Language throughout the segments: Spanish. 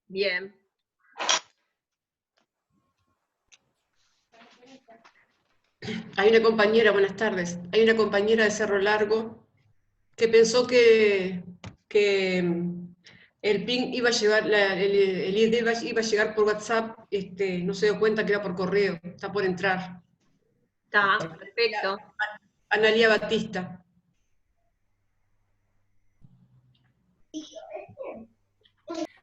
Bien. Hay una compañera, buenas tardes, hay una compañera de Cerro Largo que pensó que el ping iba a llegar, el ID iba a llegar por WhatsApp, no se dio cuenta que era por correo, está por entrar. Está, perfecto. Analía Batista.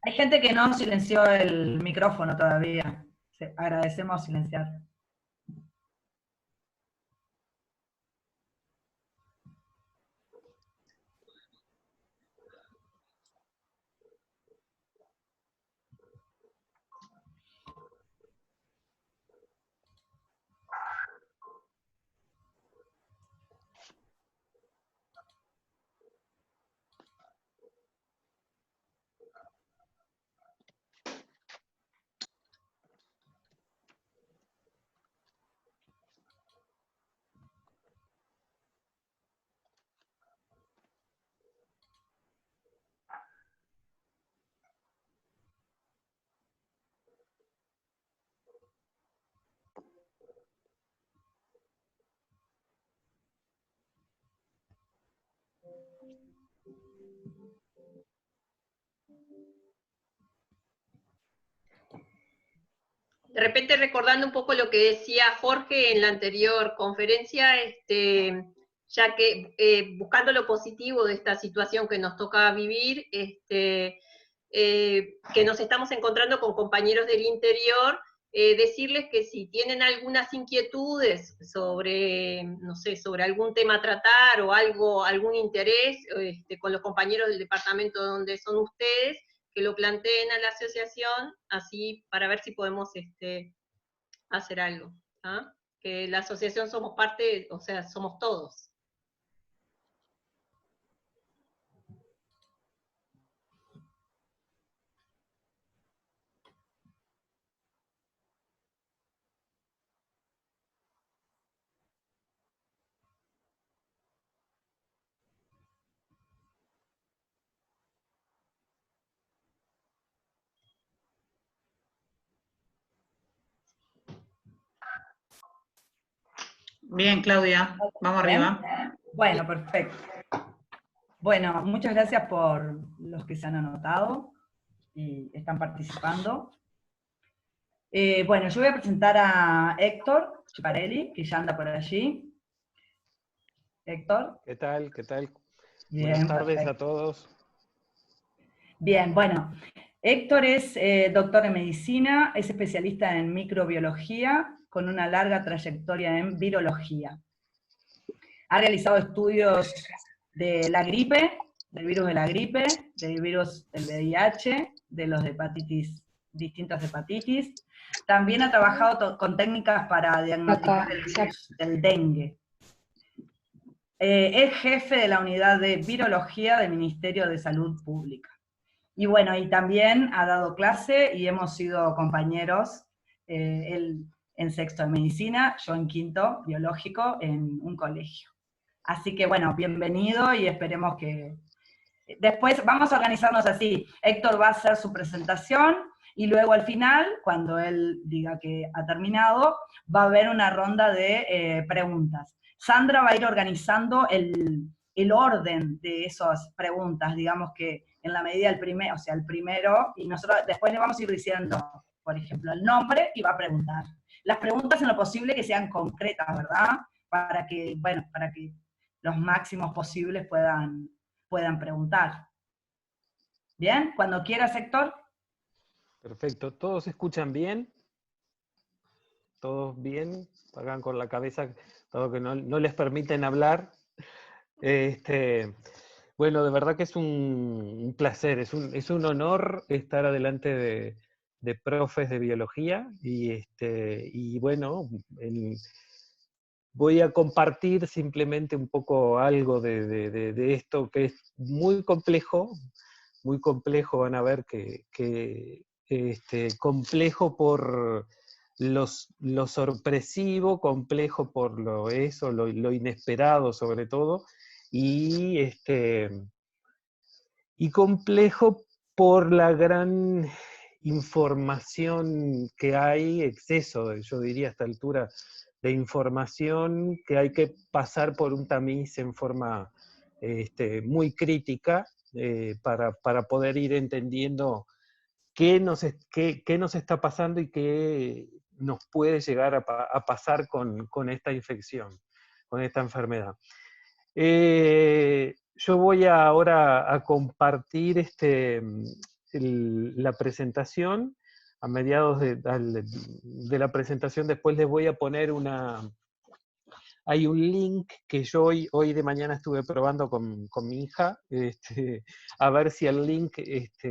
Hay gente que no silenció el micrófono todavía. Agradecemos silenciar. De repente recordando un poco lo que decía Jorge en la anterior conferencia, ya que buscando lo positivo de esta situación que nos toca vivir, que nos estamos encontrando con compañeros del interior, decirles que si tienen algunas inquietudes sobre, no sé, sobre algún tema a tratar o algún interés con los compañeros del departamento donde son ustedes, que lo planteen a la asociación, así para ver si podemos hacer algo. ¿Ah? Que la asociación somos parte, o sea, somos todos. Bien, Claudia, vamos ¿Bien? arriba. Bueno, perfecto. Bueno, muchas gracias por los que se han anotado y están participando. Bueno, yo voy a presentar a Héctor Chiparelli, que ya anda por allí. Héctor. ¿Qué tal? ¿Qué tal? Bien, buenas tardes perfecto. a todos. Bien, bueno, Héctor es doctor en medicina, es especialista en microbiología, con una larga trayectoria en virología. Ha realizado estudios de la gripe, del virus de la gripe, del virus del VIH, de los de hepatitis, distintas hepatitis. También ha trabajado con técnicas para diagnosticar el virus del dengue. Es jefe de la unidad de virología del Ministerio de Salud Pública. Y bueno, y también ha dado clase y hemos sido compañeros, él en sexto de medicina, yo en quinto biológico en un colegio. Así que bueno, bienvenido y esperemos que... Después vamos a organizarnos así, Héctor va a hacer su presentación y luego al final, cuando él diga que ha terminado, va a haber una ronda de preguntas. Sandra va a ir organizando el orden de esas preguntas, digamos que en la medida del primero, o sea, el primero, y nosotros después le vamos a ir diciendo, por ejemplo, el nombre y va a preguntar. Las preguntas en lo posible que sean concretas, ¿verdad? Para que, bueno, para que los máximos posibles puedan preguntar. ¿Bien? Cuando quieras, Héctor. Perfecto. ¿Todos escuchan bien? ¿Todos bien? Hagan con la cabeza, dado que no les permiten hablar. Bueno, de verdad que es un placer, es un honor estar adelante de profes de biología y bueno, voy a compartir simplemente un poco algo de esto que es muy complejo, van a ver que complejo por lo sorpresivo, complejo por lo inesperado sobre todo, y complejo por la gran información que hay, exceso, yo diría a esta altura, de información que hay que pasar por un tamiz en forma muy crítica para poder ir entendiendo qué nos está pasando y qué nos puede llegar a pasar con esta infección, con esta enfermedad. Yo voy ahora a compartir la presentación. A mediados de la presentación después les voy a poner hay un link que yo hoy de mañana estuve probando con mi hija, a ver si el link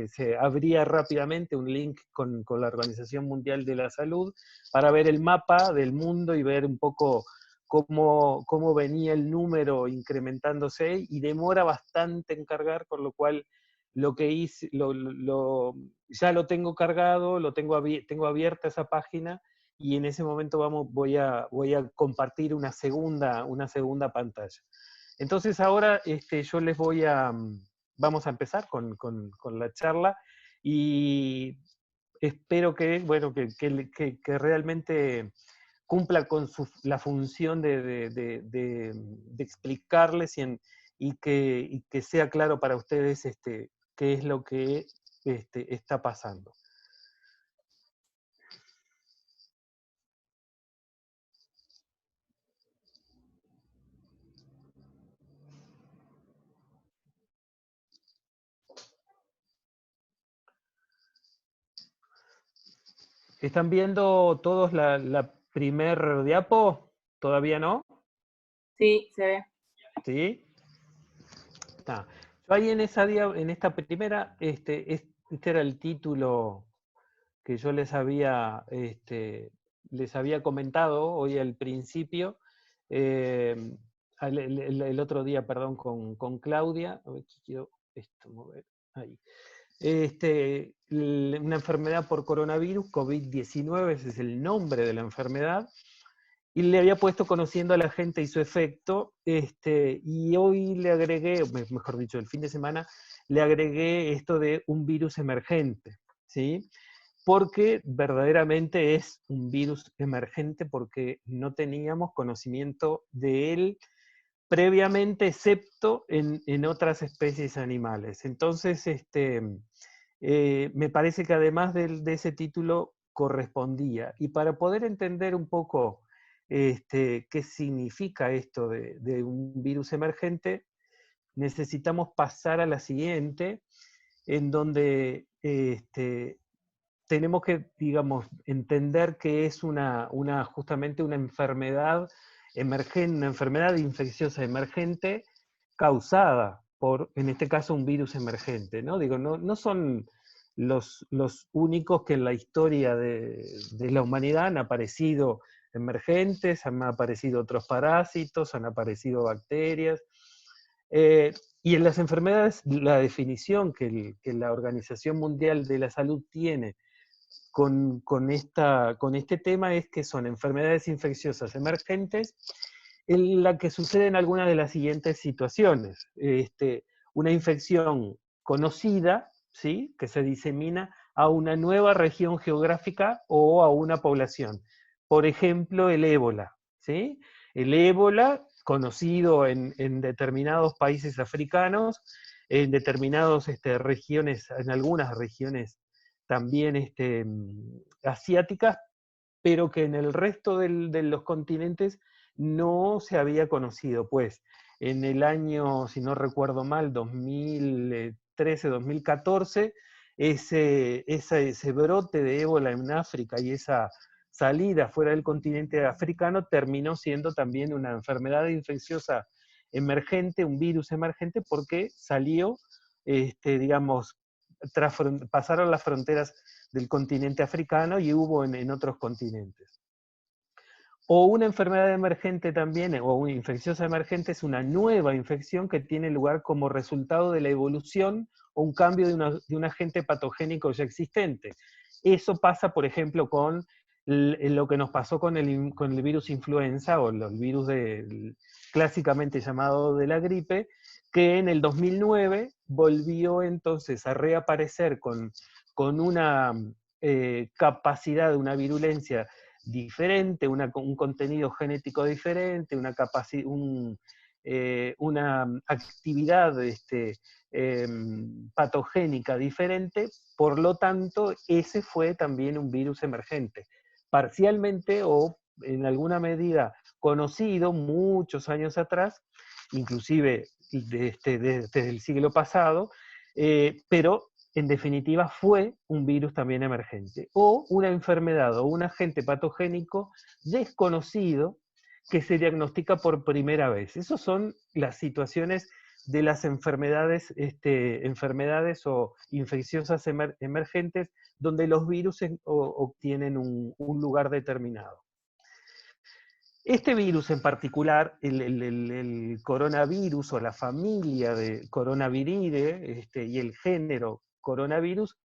se abría rápidamente, un link con la Organización Mundial de la Salud, para ver el mapa del mundo y ver un poco cómo venía el número incrementándose, y demora bastante en cargar, por lo cual lo que hice, ya lo tengo cargado, tengo abierta esa página, y en ese momento voy a compartir una segunda pantalla. Entonces ahora yo les vamos a empezar con la charla, y espero que, bueno, que realmente cumpla con la función de explicarles y que sea claro para ustedes qué es lo que está pasando. ¿Están viendo todos la primer diapo? ¿Todavía no? Sí, se ve. ¿Sí? Está. Yo ahí en esta primera, este era el título que yo les había comentado hoy al principio, el otro día, perdón, con Claudia. A ver si quiero mover ahí. Una enfermedad por coronavirus, COVID-19, ese es el nombre de la enfermedad, y le había puesto Conociendo a la gente y su efecto, y hoy le agregué, mejor dicho, el fin de semana, le agregué esto de un virus emergente, ¿sí? Porque verdaderamente es un virus emergente, porque no teníamos conocimiento de él previamente, excepto en otras especies animales. Entonces, me parece que además de ese título correspondía. Y para poder entender un poco qué significa esto de un virus emergente, necesitamos pasar a la siguiente, en donde tenemos que, digamos, entender que es justamente una enfermedad emergente, una enfermedad infecciosa emergente causada por, en este caso, un virus emergente, ¿no? Digo, no son los únicos que en la historia de la humanidad han aparecido emergentes, han aparecido otros parásitos, han aparecido bacterias. Y en las enfermedades, la definición que la Organización Mundial de la Salud tiene con este tema es que son enfermedades infecciosas emergentes en la que suceden algunas de las siguientes situaciones. Una infección conocida, ¿sí?, que se disemina a una nueva región geográfica o a una población. Por ejemplo, el ébola, ¿sí? El ébola, conocido en determinados países africanos, en determinadas regiones, en algunas regiones también asiáticas, pero que en el resto de los continentes no se había conocido. Pues en el año, si no recuerdo mal, 2013, 2014, ese brote de ébola en África y esa salida fuera del continente africano terminó siendo también una enfermedad infecciosa emergente, un virus emergente, porque salió, digamos, pasaron las fronteras del continente africano y hubo en otros continentes. O una enfermedad emergente también, o una infecciosa emergente, es una nueva infección que tiene lugar como resultado de la evolución o un cambio de un agente patogénico ya existente. Eso pasa, por ejemplo, con lo que nos pasó con el virus influenza, o el virus clásicamente llamado de la gripe, que en el 2009 volvió entonces a reaparecer con una capacidad de una virulencia diferente, un contenido genético diferente, una actividad patogénica diferente, por lo tanto, ese fue también un virus emergente, parcialmente o en alguna medida conocido muchos años atrás, inclusive desde el siglo pasado, pero en definitiva fue un virus también emergente, o una enfermedad o un agente patogénico desconocido que se diagnostica por primera vez. Esas son las situaciones de las enfermedades, enfermedades o infecciosas emergentes, donde los virus obtienen un lugar determinado. Este virus en particular, el coronavirus o la familia de Coronaviridae y el género coronavirus,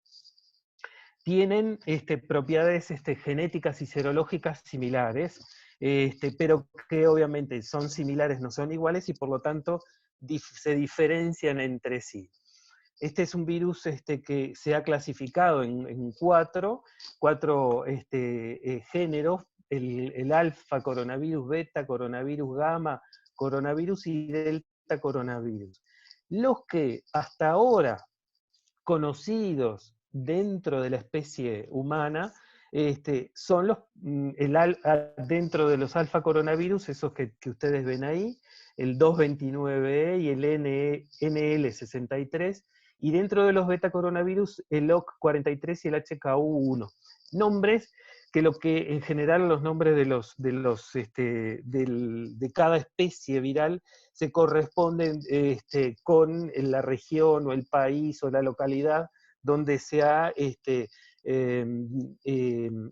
tienen propiedades genéticas y serológicas similares, pero que obviamente son similares, no son iguales, y por lo tanto se diferencian entre sí. Este es un virus que se ha clasificado en cuatro géneros: el alfa coronavirus, beta coronavirus, gamma coronavirus y delta coronavirus. Los que hasta ahora conocidos dentro de la especie humana son dentro de los alfa coronavirus, esos que ustedes ven ahí, el 229E y el NL63, y dentro de los beta coronavirus, el OC43 y el HKU1. Nombres que en general los nombres de cada especie viral se corresponden con la región o el país o la localidad donde se ha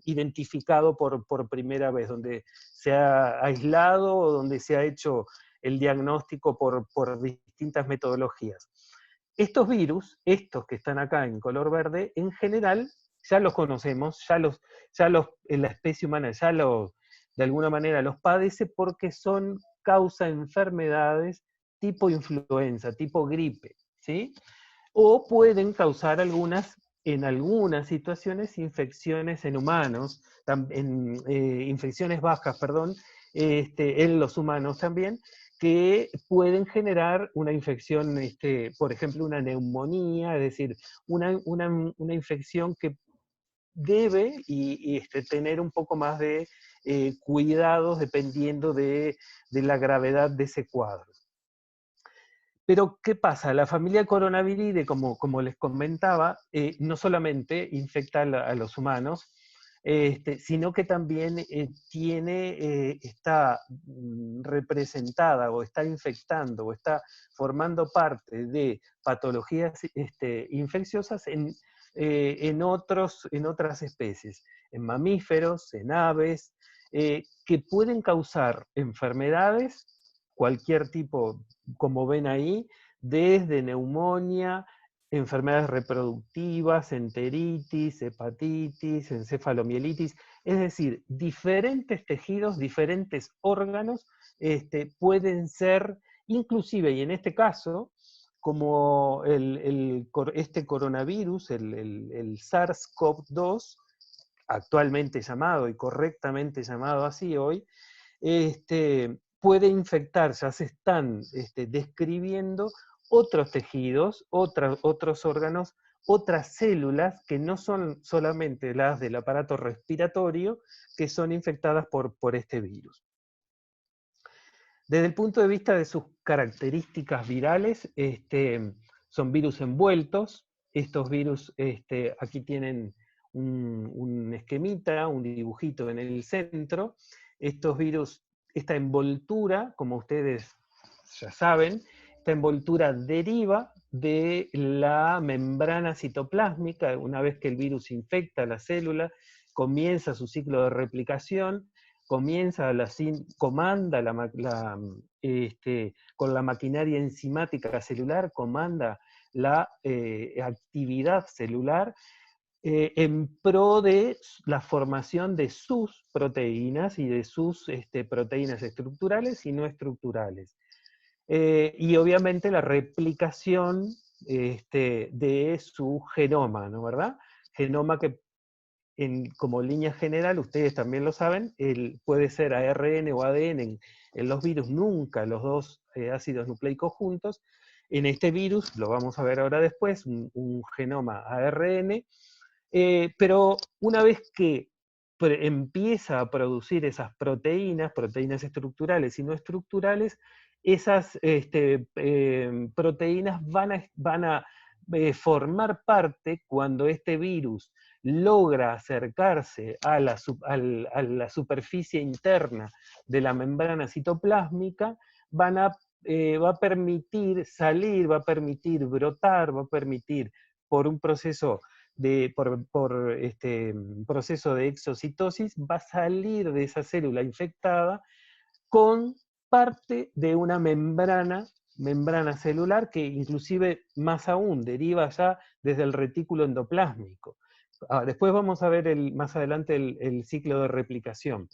identificado por primera vez, donde se ha aislado o donde se ha hecho el diagnóstico por distintas metodologías. Estos virus, estos que están acá en color verde, en general ya los conocemos, en la especie humana de alguna manera los padece, porque causa enfermedades tipo influenza, tipo gripe, ¿sí? O pueden causar en algunas situaciones, infecciones en humanos, infecciones bajas, perdón, en los humanos también, que pueden generar una infección, por ejemplo, una neumonía, es decir, una infección que debe tener un poco más de cuidados dependiendo de la gravedad de ese cuadro. Pero, ¿qué pasa? La familia Coronaviridae, como les comentaba, no solamente infecta a los humanos, sino que también está representada o está infectando o está formando parte de patologías infecciosas en otras especies, en mamíferos, en aves, que pueden causar enfermedades, cualquier tipo, como ven ahí, desde neumonía, enfermedades reproductivas, enteritis, hepatitis, encefalomielitis, es decir, diferentes tejidos, diferentes órganos pueden ser, inclusive, y en este caso, como este coronavirus, el SARS-CoV-2, actualmente llamado y correctamente llamado así hoy, puede infectar, ya se están describiendo otros tejidos, otros órganos, otras células que no son solamente las del aparato respiratorio, que son infectadas por este virus. Desde el punto de vista de sus características virales, son virus envueltos. Estos virus, aquí tienen un esquemita, un dibujito en el centro. Estos virus, esta envoltura, como ustedes ya saben, esta envoltura deriva de la membrana citoplásmica. Una vez que el virus infecta la célula, comienza su ciclo de replicación, comanda con la maquinaria enzimática celular, comanda la actividad celular en pro de la formación de sus proteínas y de sus proteínas estructurales y no estructurales. Y obviamente la replicación de su genoma, ¿no verdad? Genoma que como línea general, ustedes también lo saben, puede ser ARN o ADN en los virus, nunca los dos ácidos nucleicos juntos. En este virus, lo vamos a ver ahora después, un genoma ARN, pero una vez que empieza a producir esas proteínas estructurales y no estructurales, esas proteínas van a formar parte cuando este virus logra acercarse a la superficie interna de la membrana citoplásmica, va a permitir salir, va a permitir brotar, va a permitir por un proceso proceso de exocitosis, va a salir de esa célula infectada con parte de una membrana celular que inclusive más aún deriva ya desde el retículo endoplásmico. Después vamos a ver más adelante el ciclo de replicación.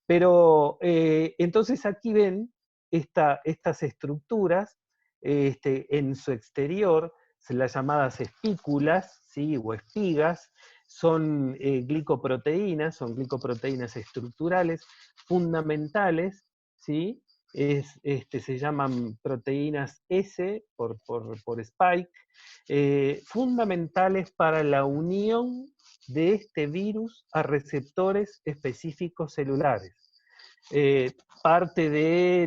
Pero entonces aquí ven estas estructuras en su exterior, las llamadas espículas, ¿sí? O espigas, son glicoproteínas estructurales fundamentales, ¿sí? Se llaman proteínas S por Spike, fundamentales para la unión de este virus a receptores específicos celulares. Parte de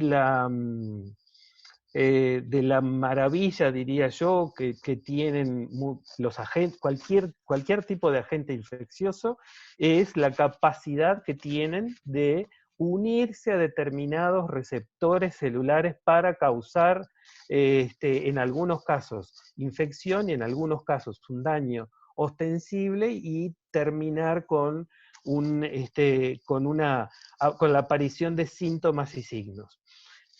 la maravilla, diría yo, que tienen los agentes, cualquier tipo de agente infeccioso, es la capacidad que tienen de unirse a determinados receptores celulares para causar, en algunos casos, infección y en algunos casos un daño ostensible y terminar con la aparición de síntomas y signos.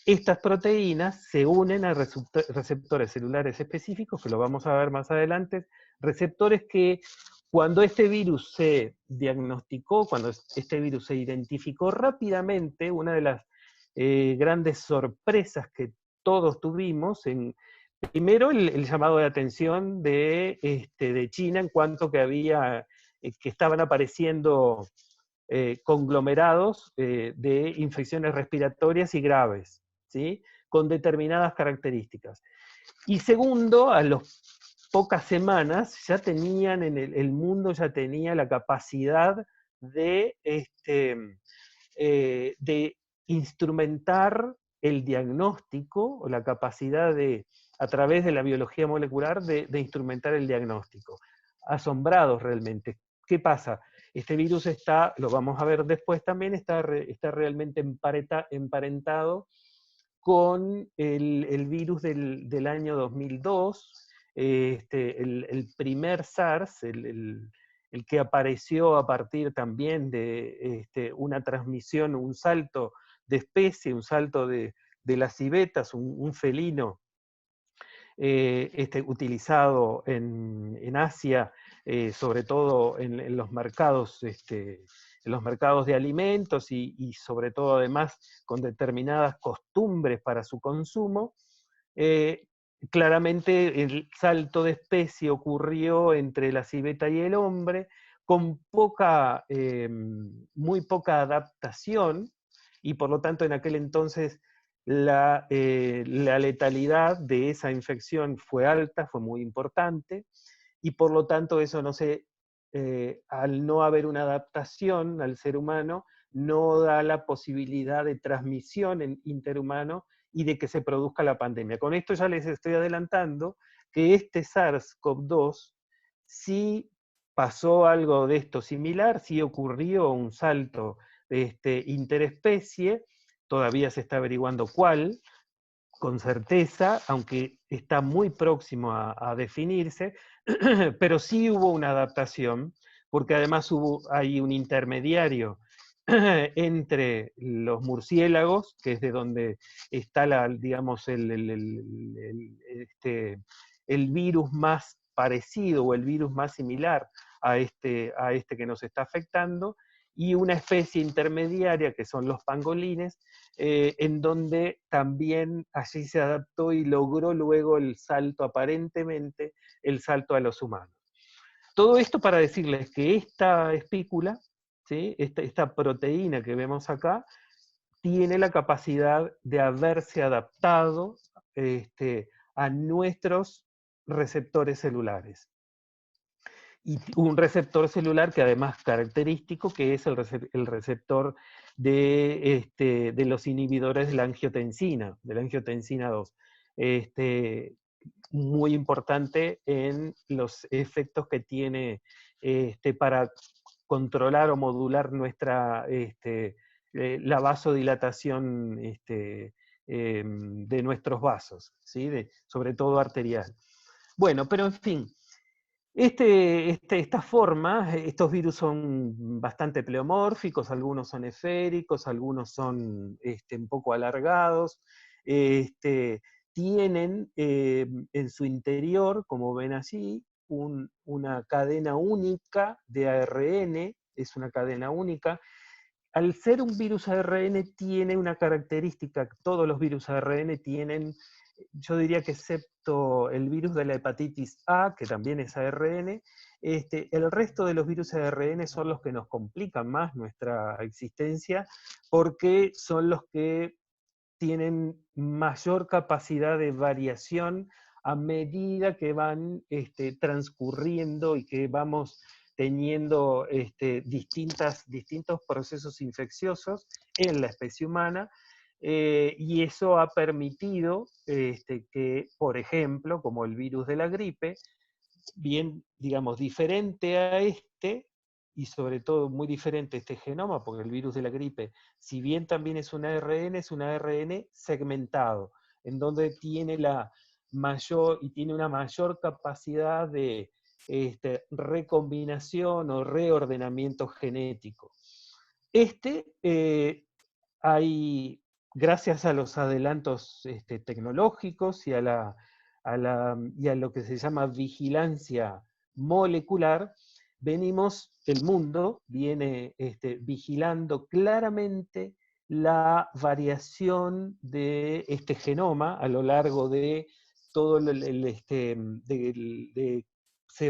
Estas proteínas se unen a receptores celulares específicos, que lo vamos a ver más adelante, receptores que cuando este virus se diagnosticó, cuando este virus se identificó rápidamente, una de las grandes sorpresas que todos tuvimos, primero el llamado de atención de China en cuanto que estaban apareciendo conglomerados de infecciones respiratorias y graves, ¿sí? Con determinadas características. Y segundo, a las pocas semanas ya tenían, el mundo ya tenía la capacidad de instrumentar el diagnóstico, o la capacidad a través de la biología molecular, de instrumentar el diagnóstico. Asombrados realmente. ¿Qué pasa? Este virus lo vamos a ver después también, está realmente emparentado con el virus del año 2002, el primer SARS, el que apareció a partir también de una transmisión, un salto de especie, un salto de las civetas, un felino utilizado en Asia, sobre todo en los mercados de alimentos y sobre todo además con determinadas costumbres para su consumo. Claramente el salto de especie ocurrió entre la civeta y el hombre, con muy poca adaptación, y por lo tanto en aquel entonces la letalidad de esa infección fue alta, fue muy importante, y por lo tanto eso al no haber una adaptación al ser humano, no da la posibilidad de transmisión interhumano y de que se produzca la pandemia. Con esto ya les estoy adelantando que este SARS-CoV-2 sí pasó algo de esto similar, sí ocurrió un salto interespecie, todavía se está averiguando cuál, con certeza, aunque está muy próximo a definirse, pero sí hubo una adaptación, porque además hay un intermediario entre los murciélagos, que es de donde está digamos, el virus más parecido o el virus más similar a este que nos está afectando, y una especie intermediaria que son los pangolines, en donde también allí se adaptó y logró luego aparentemente, el salto a los humanos. Todo esto para decirles que esta espícula, ¿sí? Esta proteína que vemos acá, tiene la capacidad de haberse adaptado a nuestros receptores celulares. Y un receptor celular que además característico, que es el receptor de los inhibidores de la angiotensina 2. Muy importante en los efectos que tiene para controlar o modular la vasodilatación de nuestros vasos, ¿sí? Sobre todo arterial. Bueno, pero en fin, esta forma, estos virus son bastante pleomórficos, algunos son esféricos, algunos son un poco alargados, tienen en su interior, como ven allí, una cadena única de ARN, es una cadena única. Al ser un virus ARN tiene una característica, todos los virus ARN tienen, yo diría que excepto el virus de la hepatitis A, que también es ARN, el resto de los virus ARN son los que nos complican más nuestra existencia, porque son los que tienen mayor capacidad de variación a medida que van transcurriendo y que vamos teniendo distintos procesos infecciosos en la especie humana, y eso ha permitido que, por ejemplo, como el virus de la gripe, bien, digamos, diferente a y sobre todo muy diferente a este genoma, porque el virus de la gripe, si bien también es un ARN segmentado, en donde tiene una mayor capacidad de recombinación o reordenamiento genético. Hay, gracias a los adelantos tecnológicos y a lo que se llama vigilancia molecular, el mundo viene vigilando claramente la variación de este genoma a lo largo de todo se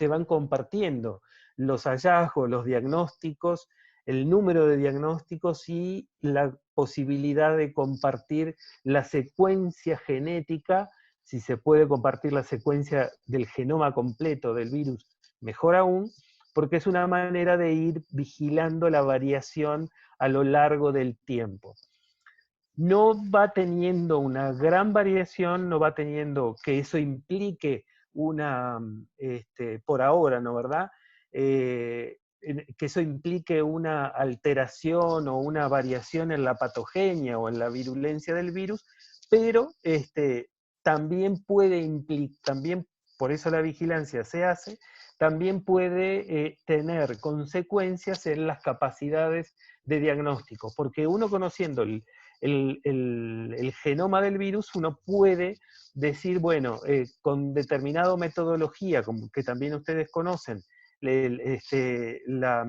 van compartiendo los hallazgos, los diagnósticos, el número de diagnósticos y la posibilidad de compartir la secuencia genética. Si se puede compartir la secuencia del genoma completo del virus, mejor aún, porque es una manera de ir vigilando la variación a lo largo del tiempo. No va teniendo una gran variación, no va teniendo que eso implique por ahora, ¿no, verdad? Que eso implique una alteración o una variación en la patogenia o en la virulencia del virus, pero también puede implicar, también por eso la vigilancia se hace, también puede tener consecuencias en las capacidades de diagnóstico, porque uno conociendo el genoma del virus, uno puede decir, bueno, con determinada metodología, como que también ustedes conocen, la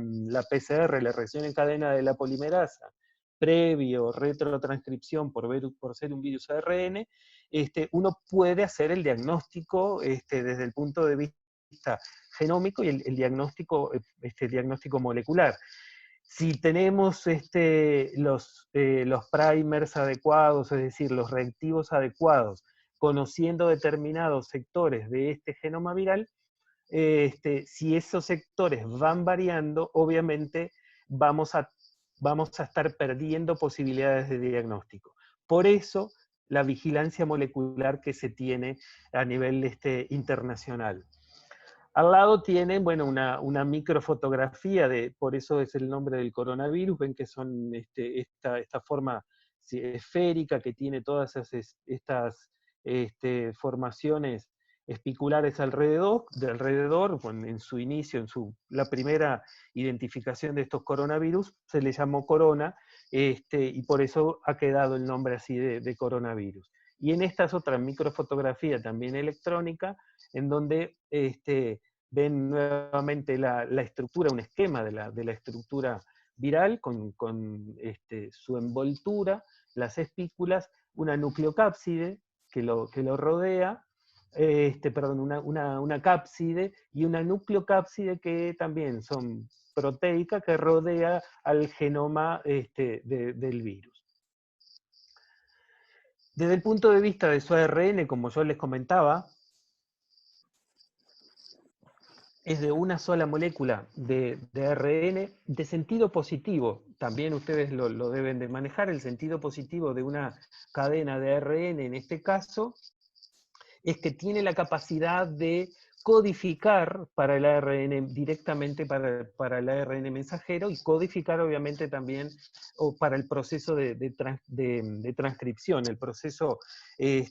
PCR, la reacción en cadena de la polimerasa, previo retrotranscripción por ser un virus ARN, uno puede hacer el diagnóstico desde el punto de vista genómico y el diagnóstico molecular. Si tenemos los primers adecuados, es decir, los reactivos adecuados, conociendo determinados sectores de este genoma viral, si esos sectores van variando, obviamente vamos a estar perdiendo posibilidades de diagnóstico. Por eso, la vigilancia molecular que se tiene a nivel internacional. Al lado tienen, bueno, una microfotografía, por eso es el nombre del coronavirus, ven que son esta forma esférica que tiene todas estas formaciones espiculares alrededor, en su inicio, la primera identificación de estos coronavirus, se le llamó corona, y por eso ha quedado el nombre así de coronavirus. Y en esta es otra microfotografía también electrónica, en donde ven nuevamente la estructura, un esquema de la estructura viral con su envoltura, las espículas, una nucleocápside que lo rodea, perdón, una cápside y una nucleocápside que también son proteica, que rodea al genoma del virus. Desde el punto de vista de su ARN, como yo les comentaba, es de una sola molécula de ARN de sentido positivo. También ustedes lo deben de manejar. El sentido positivo de una cadena de ARN, en este caso, es que tiene la capacidad de codificar para el ARN, directamente para el ARN mensajero, y codificar obviamente también para el proceso de transcripción, el proceso el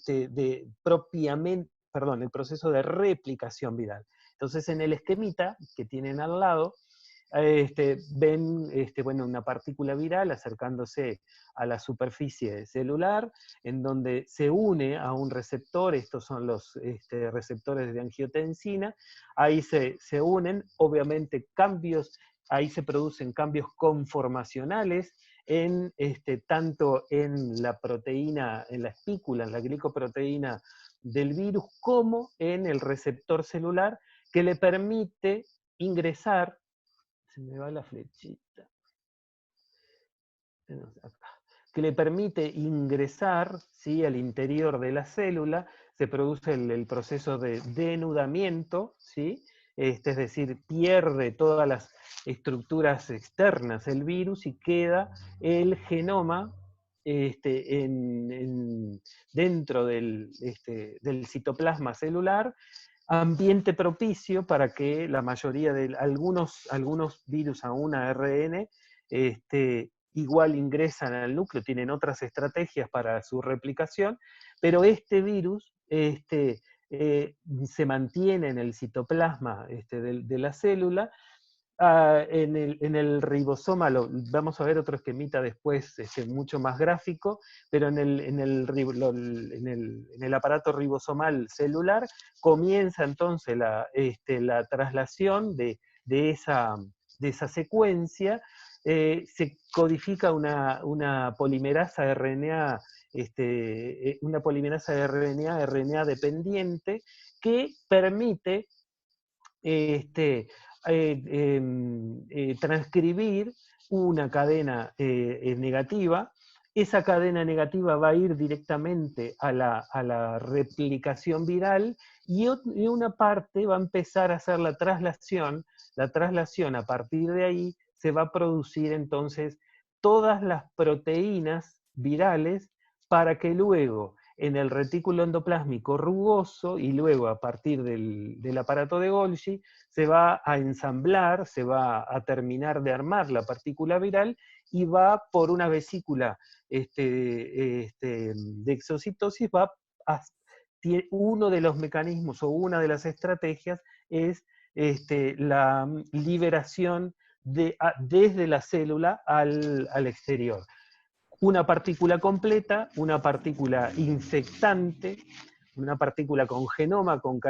proceso de replicación viral. Entonces, en el esquemita que tienen al lado, ven una partícula viral acercándose a la superficie celular, en donde se une a un receptor. Estos son los receptores de angiotensina. Ahí se unen, obviamente, ahí se producen cambios conformacionales, tanto en la proteína, en la espícula, en la glicoproteína del virus, como en el receptor celular, que le permite ingresar, se me va la flechita, que le permite ingresar, ¿sí?, al interior de la célula. Se produce el proceso de denudamiento, ¿sí? Es decir, pierde todas las estructuras externas el virus y queda el genoma dentro del citoplasma celular, ambiente propicio para que la mayoría de algunos virus, aún ARN, igual ingresan al núcleo, tienen otras estrategias para su replicación, pero este virus se mantiene en el citoplasma de la célula. En el ribosoma, vamos a ver otro esquemita después, mucho más gráfico, pero en el aparato ribosomal celular comienza entonces la traslación de esa secuencia. Se codifica una polimerasa RNA, RNA dependiente, que permite transcribir una cadena negativa. Esa cadena negativa va a ir directamente a la replicación viral, y una parte va a empezar a hacer la traslación. La traslación, a partir de ahí, se va a producir entonces todas las proteínas virales, para que luego en el retículo endoplásmico rugoso, y luego a partir del aparato de Golgi, se va a ensamblar, se va a terminar de armar la partícula viral, y va por una vesícula de exocitosis, uno de los mecanismos o una de las estrategias es la liberación desde la célula al exterior. Una partícula completa, una partícula infectante, una partícula con genoma, con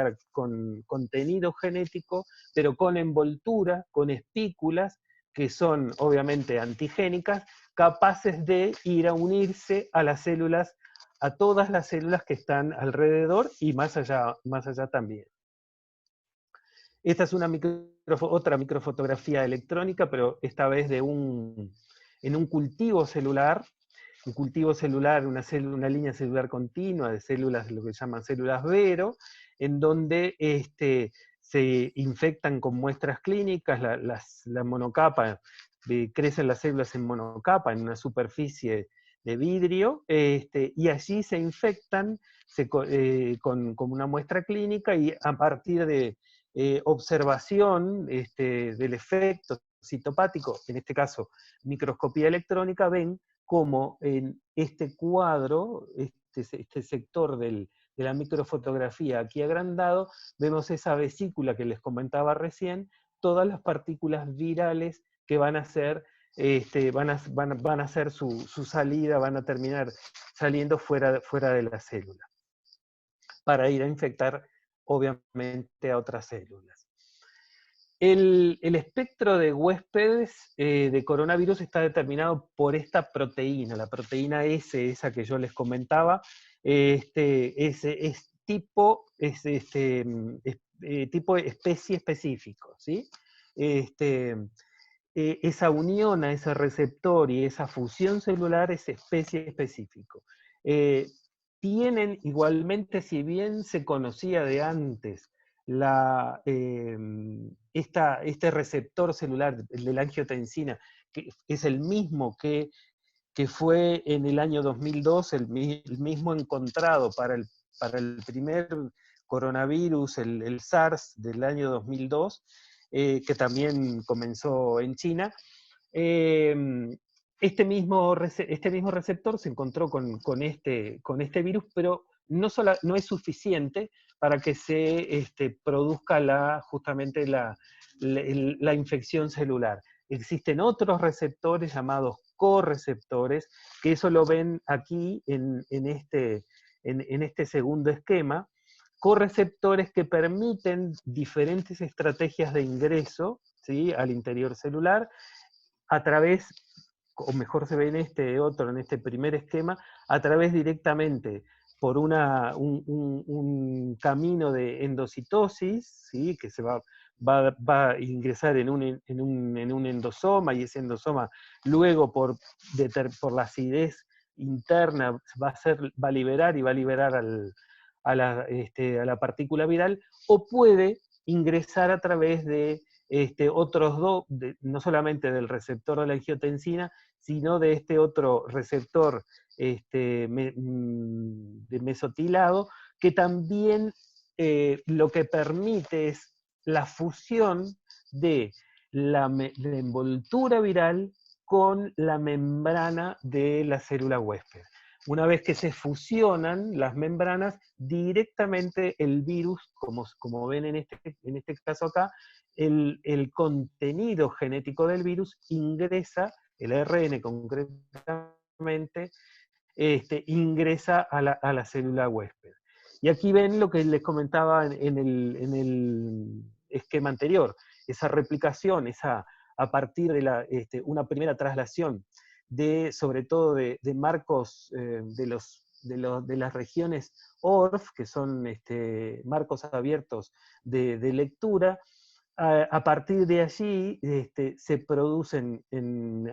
contenido genético, pero con envoltura, con espículas, que son obviamente antigénicas, capaces de ir a unirse a las células, a todas las células que están alrededor y más allá también. Esta es otra microfotografía electrónica, pero esta vez en un cultivo celular. Un cultivo celular, una línea celular continua de células, lo que llaman células Vero, en donde se infectan con muestras clínicas, la monocapa, crecen las células en monocapa, en una superficie de vidrio, y allí se infectan con una muestra clínica, y a partir de observación del efecto citopático, en este caso microscopía electrónica, ven como en este cuadro, este sector de la microfotografía aquí agrandado, vemos esa vesícula que les comentaba recién, todas las partículas virales que van a hacer, van a hacer su salida, van a terminar saliendo fuera de la célula, para ir a infectar obviamente a otras células. El espectro de huéspedes de coronavirus está determinado por esta proteína, la proteína S, esa que yo les comentaba. tipo, tipo especie específico, ¿sí? Esa unión a ese receptor y esa fusión celular es especie específico. Tienen igualmente, si bien se conocía de antes este receptor celular, el de la angiotensina, que es el mismo que fue en el año 2002 el mismo encontrado para el primer coronavirus, el SARS del año 2002, que también comenzó en China. Este mismo receptor se encontró con este virus, pero no es suficiente para que se produzca justamente la infección celular. Existen otros receptores llamados correceptores, que eso lo ven aquí en este segundo esquema, correceptores que permiten diferentes estrategias de ingreso, ¿sí?, al interior celular, a través, o mejor se ve en en este primer esquema, a través directamente por un camino de endocitosis, ¿sí?, que se va a ingresar en un endosoma, y ese endosoma luego por la acidez interna va a liberar a la partícula viral, o puede ingresar a través de otros dos, no solamente del receptor de la angiotensina, sino de este otro receptor de mesotilado, que también lo que permite es la fusión de la envoltura viral con la membrana de la célula huésped. Una vez que se fusionan las membranas, directamente el virus, como ven en este caso acá, el contenido genético del virus ingresa, el ARN concretamente, ingresa a la célula huésped. Y aquí ven lo que les comentaba en el esquema anterior, esa replicación, a partir de una primera traslación, sobre todo de marcos de las regiones ORF, que son marcos abiertos de lectura. A partir de allí se producen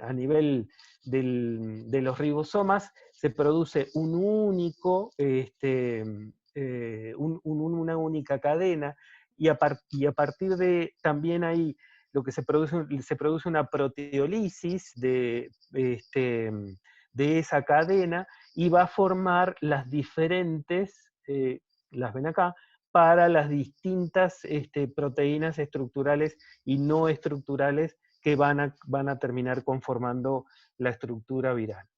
a nivel de los ribosomas, se produce una única cadena, y a partir de también hay lo que se produce una proteolisis de esa cadena, y va a formar las diferentes, las ven acá, para las distintas proteínas estructurales y no estructurales que van a terminar conformando la estructura viral.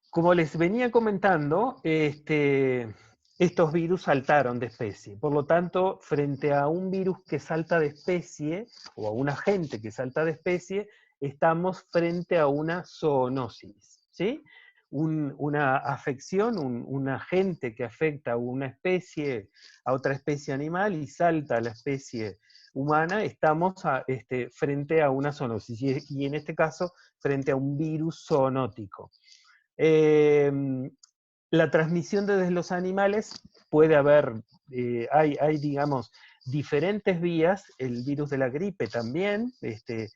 Como les venía comentando, estos virus saltaron de especie. Por lo tanto, frente a un virus que salta de especie, o a un agente que salta de especie, estamos frente a una zoonosis, ¿sí? Una afección, un agente que afecta a una especie, a otra especie animal, y salta a la especie humana, estamos frente a una zoonosis, y en este caso, frente a un virus zoonótico. La transmisión desde los animales puede haber, hay digamos, diferentes vías. El virus de la gripe también, se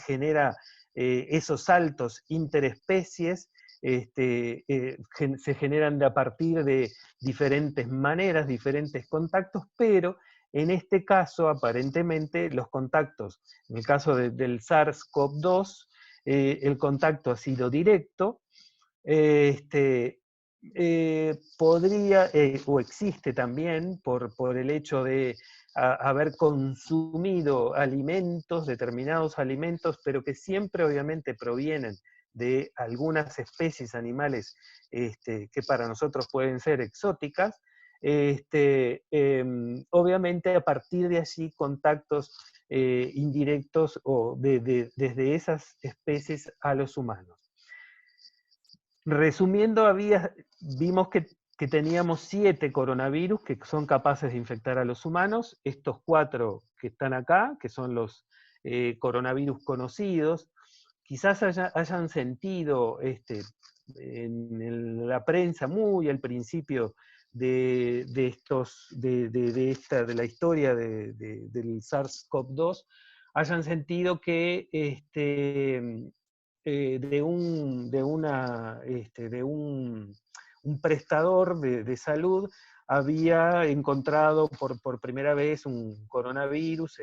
genera esos saltos interespecies, se generan a partir de diferentes maneras, diferentes contactos, pero en este caso, aparentemente, los contactos, en el caso del SARS-CoV-2, el contacto ha sido directo. Podría, o existe también, por el hecho de haber consumido determinados alimentos, pero que siempre obviamente provienen de algunas especies animales que para nosotros pueden ser exóticas. Obviamente a partir de allí contactos indirectos o desde esas especies a los humanos. Resumiendo, vimos que teníamos 7 coronavirus que son capaces de infectar a los humanos. Estos 4 que están acá, que son los coronavirus conocidos, quizás hayan sentido en la prensa muy al principio de la historia del SARS-CoV-2, hayan sentido que un prestador de salud había encontrado por primera vez un coronavirus,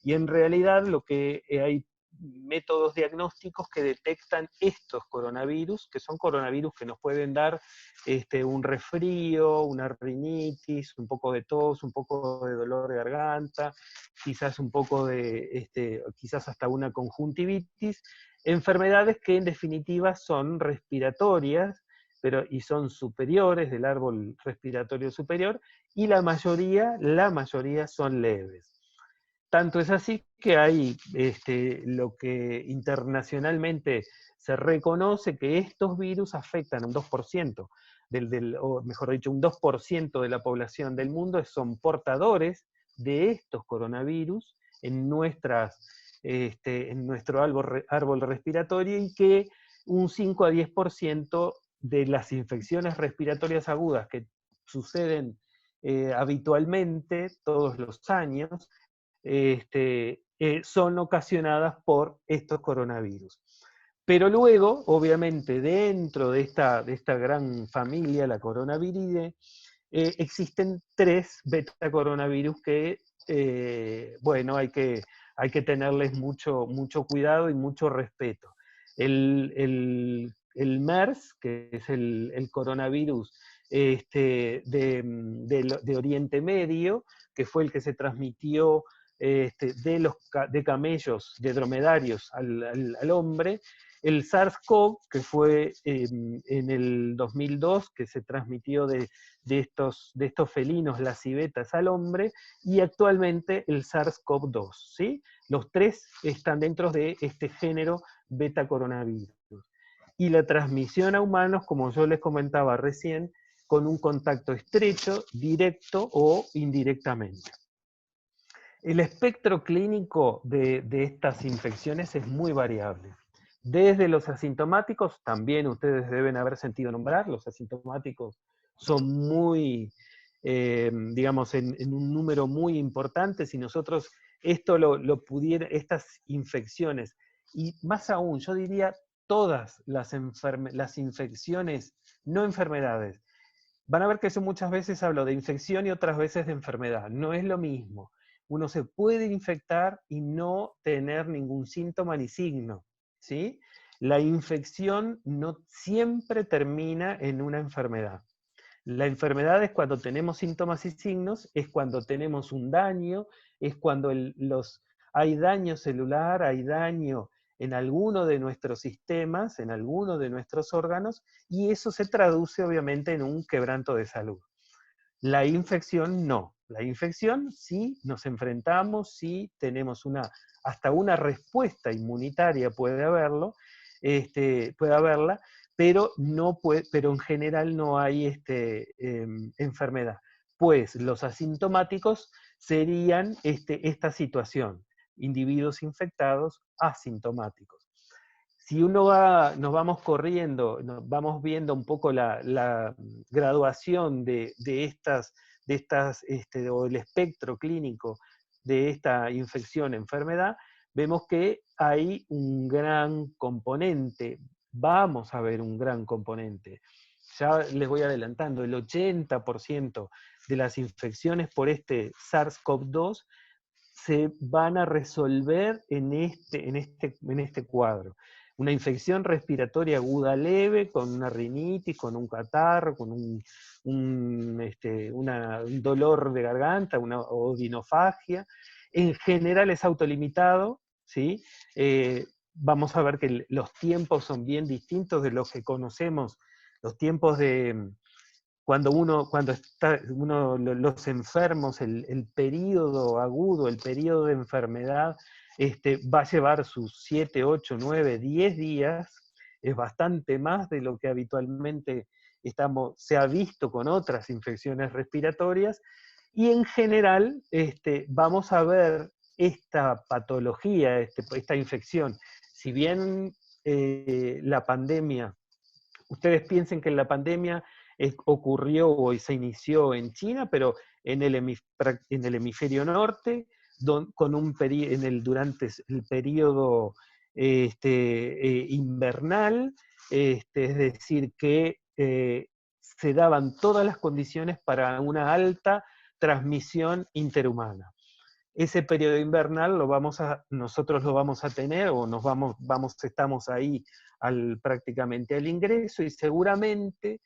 y en realidad lo que hay métodos diagnósticos que detectan estos coronavirus, que son coronavirus que nos pueden dar un resfrío, una rinitis, un poco de tos, un poco de dolor de garganta, quizás un poco quizás hasta una conjuntivitis, enfermedades que en definitiva son respiratorias, y son superiores, del árbol respiratorio superior, y la mayoría son leves. Tanto es así que hay lo que internacionalmente se reconoce que estos virus afectan a un 2%, o mejor dicho, un 2% de la población del mundo son portadores de estos coronavirus en nuestro árbol respiratorio, y que un 5 a 10% de las infecciones respiratorias agudas que suceden habitualmente todos los años, son ocasionadas por estos coronavirus. Pero luego, obviamente, dentro de esta gran familia, la coronaviridae, existen 3 beta-coronavirus que, bueno, hay que tenerles mucho cuidado y mucho respeto. El MERS, que es el coronavirus de Oriente Medio, que fue el que se transmitió de camellos, de dromedarios al hombre. El SARS-CoV, que fue en el 2002, que se transmitió de estos felinos, las civetas, al hombre, y actualmente el SARS-CoV-2, ¿sí? Los 3 están dentro de este género beta-coronavirus. Y la transmisión a humanos, como yo les comentaba recién, con un contacto estrecho, directo o indirectamente. El espectro clínico de estas infecciones es muy variable. Desde los asintomáticos, también ustedes deben haber sentido nombrar, los asintomáticos son muy, digamos, en un número muy importante. Si nosotros estas infecciones, y más aún, yo diría todas las infecciones, no enfermedades, van a ver que yo muchas veces hablo de infección y otras veces de enfermedad. No es lo mismo. Uno se puede infectar y no tener ningún síntoma ni signo, ¿sí? La infección no siempre termina en una enfermedad. La enfermedad es cuando tenemos síntomas y signos, es cuando tenemos un daño, es cuando hay daño celular, hay daño en alguno de nuestros sistemas, en alguno de nuestros órganos, y eso se traduce obviamente en un quebranto de salud. La infección no. La infección sí nos enfrentamos, sí tenemos hasta una respuesta inmunitaria puede haberla, pero en general no hay enfermedad. Pues los asintomáticos serían esta situación, individuos infectados asintomáticos. Si nos vamos corriendo, nos vamos viendo un poco la graduación o el espectro clínico de esta infección-enfermedad, vemos que hay un gran componente, vamos a ver un gran componente. Ya les voy adelantando, el 80% de las infecciones por este SARS-CoV-2 se van a resolver en este cuadro. Una infección respiratoria aguda leve, con una rinitis, con un catarro, con un dolor de garganta, una odinofagia. En general es autolimitado, ¿sí? Vamos a ver que los tiempos son bien distintos de los que conocemos, los tiempos de los enfermos, el periodo agudo, el periodo de enfermedad, va a llevar sus 7, 8, 9, 10 días, es bastante más de lo que habitualmente se ha visto con otras infecciones respiratorias, y en general vamos a ver esta patología, esta infección, si bien la pandemia ustedes piensen que la pandemia ocurrió o se inició en China, pero en el hemisferio norte, durante el periodo invernal, es decir, que se daban todas las condiciones para una alta transmisión interhumana. Ese periodo invernal nosotros lo vamos a tener, o estamos ahí prácticamente al ingreso, y seguramente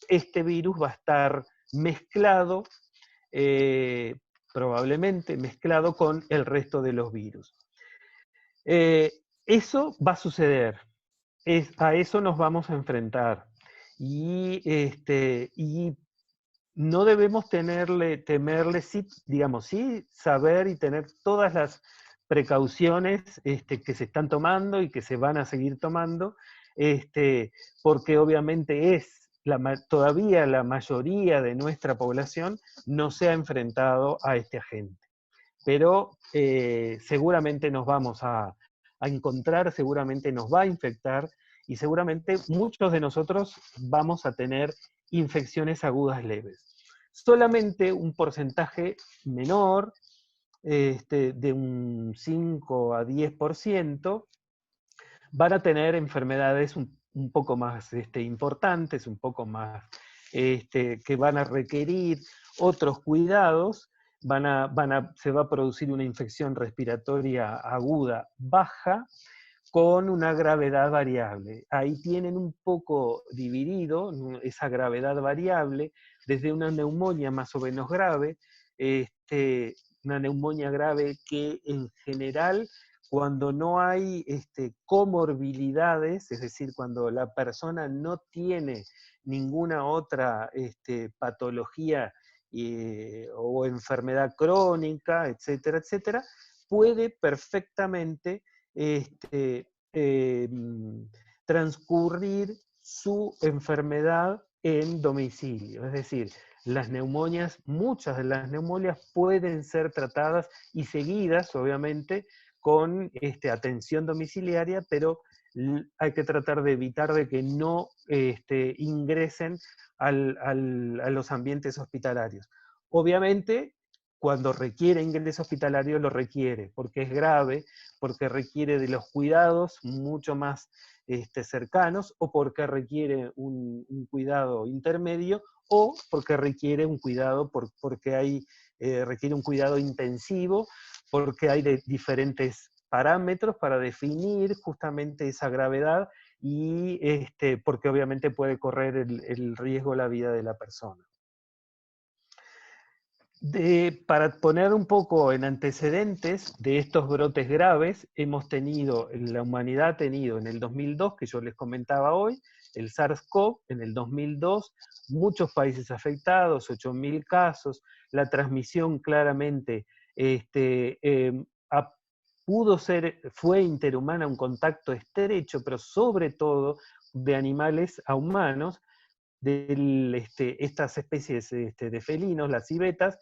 este virus va a estar mezclado, probablemente mezclado con el resto de los virus. Eso va a suceder, a eso nos vamos a enfrentar, y no debemos temerle, sí, digamos, sí saber y tener todas las precauciones que se están tomando y que se van a seguir tomando, porque obviamente todavía la mayoría de nuestra población no se ha enfrentado a este agente. Pero seguramente nos vamos a encontrar, seguramente nos va a infectar, y seguramente muchos de nosotros vamos a tener infecciones agudas leves. Solamente un porcentaje menor, de un 5 a 10%, van a tener enfermedades un poco más importantes, un poco más, que van a requerir otros cuidados. Se va a producir una infección respiratoria aguda baja, con una gravedad variable. Ahí tienen un poco dividido esa gravedad variable, desde una neumonía más o menos grave, una neumonía grave que en general, cuando no hay comorbilidades, es decir, cuando la persona no tiene ninguna otra patología o enfermedad crónica, etcétera, etcétera, puede perfectamente transcurrir su enfermedad en domicilio. Es decir, muchas de las neumonias pueden ser tratadas y seguidas, obviamente, con atención domiciliaria, pero hay que tratar de evitar de que no ingresen a los ambientes hospitalarios. Obviamente, cuando requiere ingreso hospitalario, lo requiere, porque es grave, porque requiere de los cuidados mucho más cercanos, o porque requiere un cuidado intermedio, o porque requiere un cuidado, requiere un cuidado intensivo, porque hay diferentes parámetros para definir justamente esa gravedad, y porque obviamente puede correr el riesgo la vida de la persona. Para poner un poco en antecedentes de estos brotes graves, la humanidad ha tenido en el 2002, que yo les comentaba hoy, el SARS-CoV, en el 2002, muchos países afectados, 8.000 casos, la transmisión claramente fue interhumana, un contacto estrecho, pero sobre todo de animales a humanos, de estas especies de felinos, las civetas,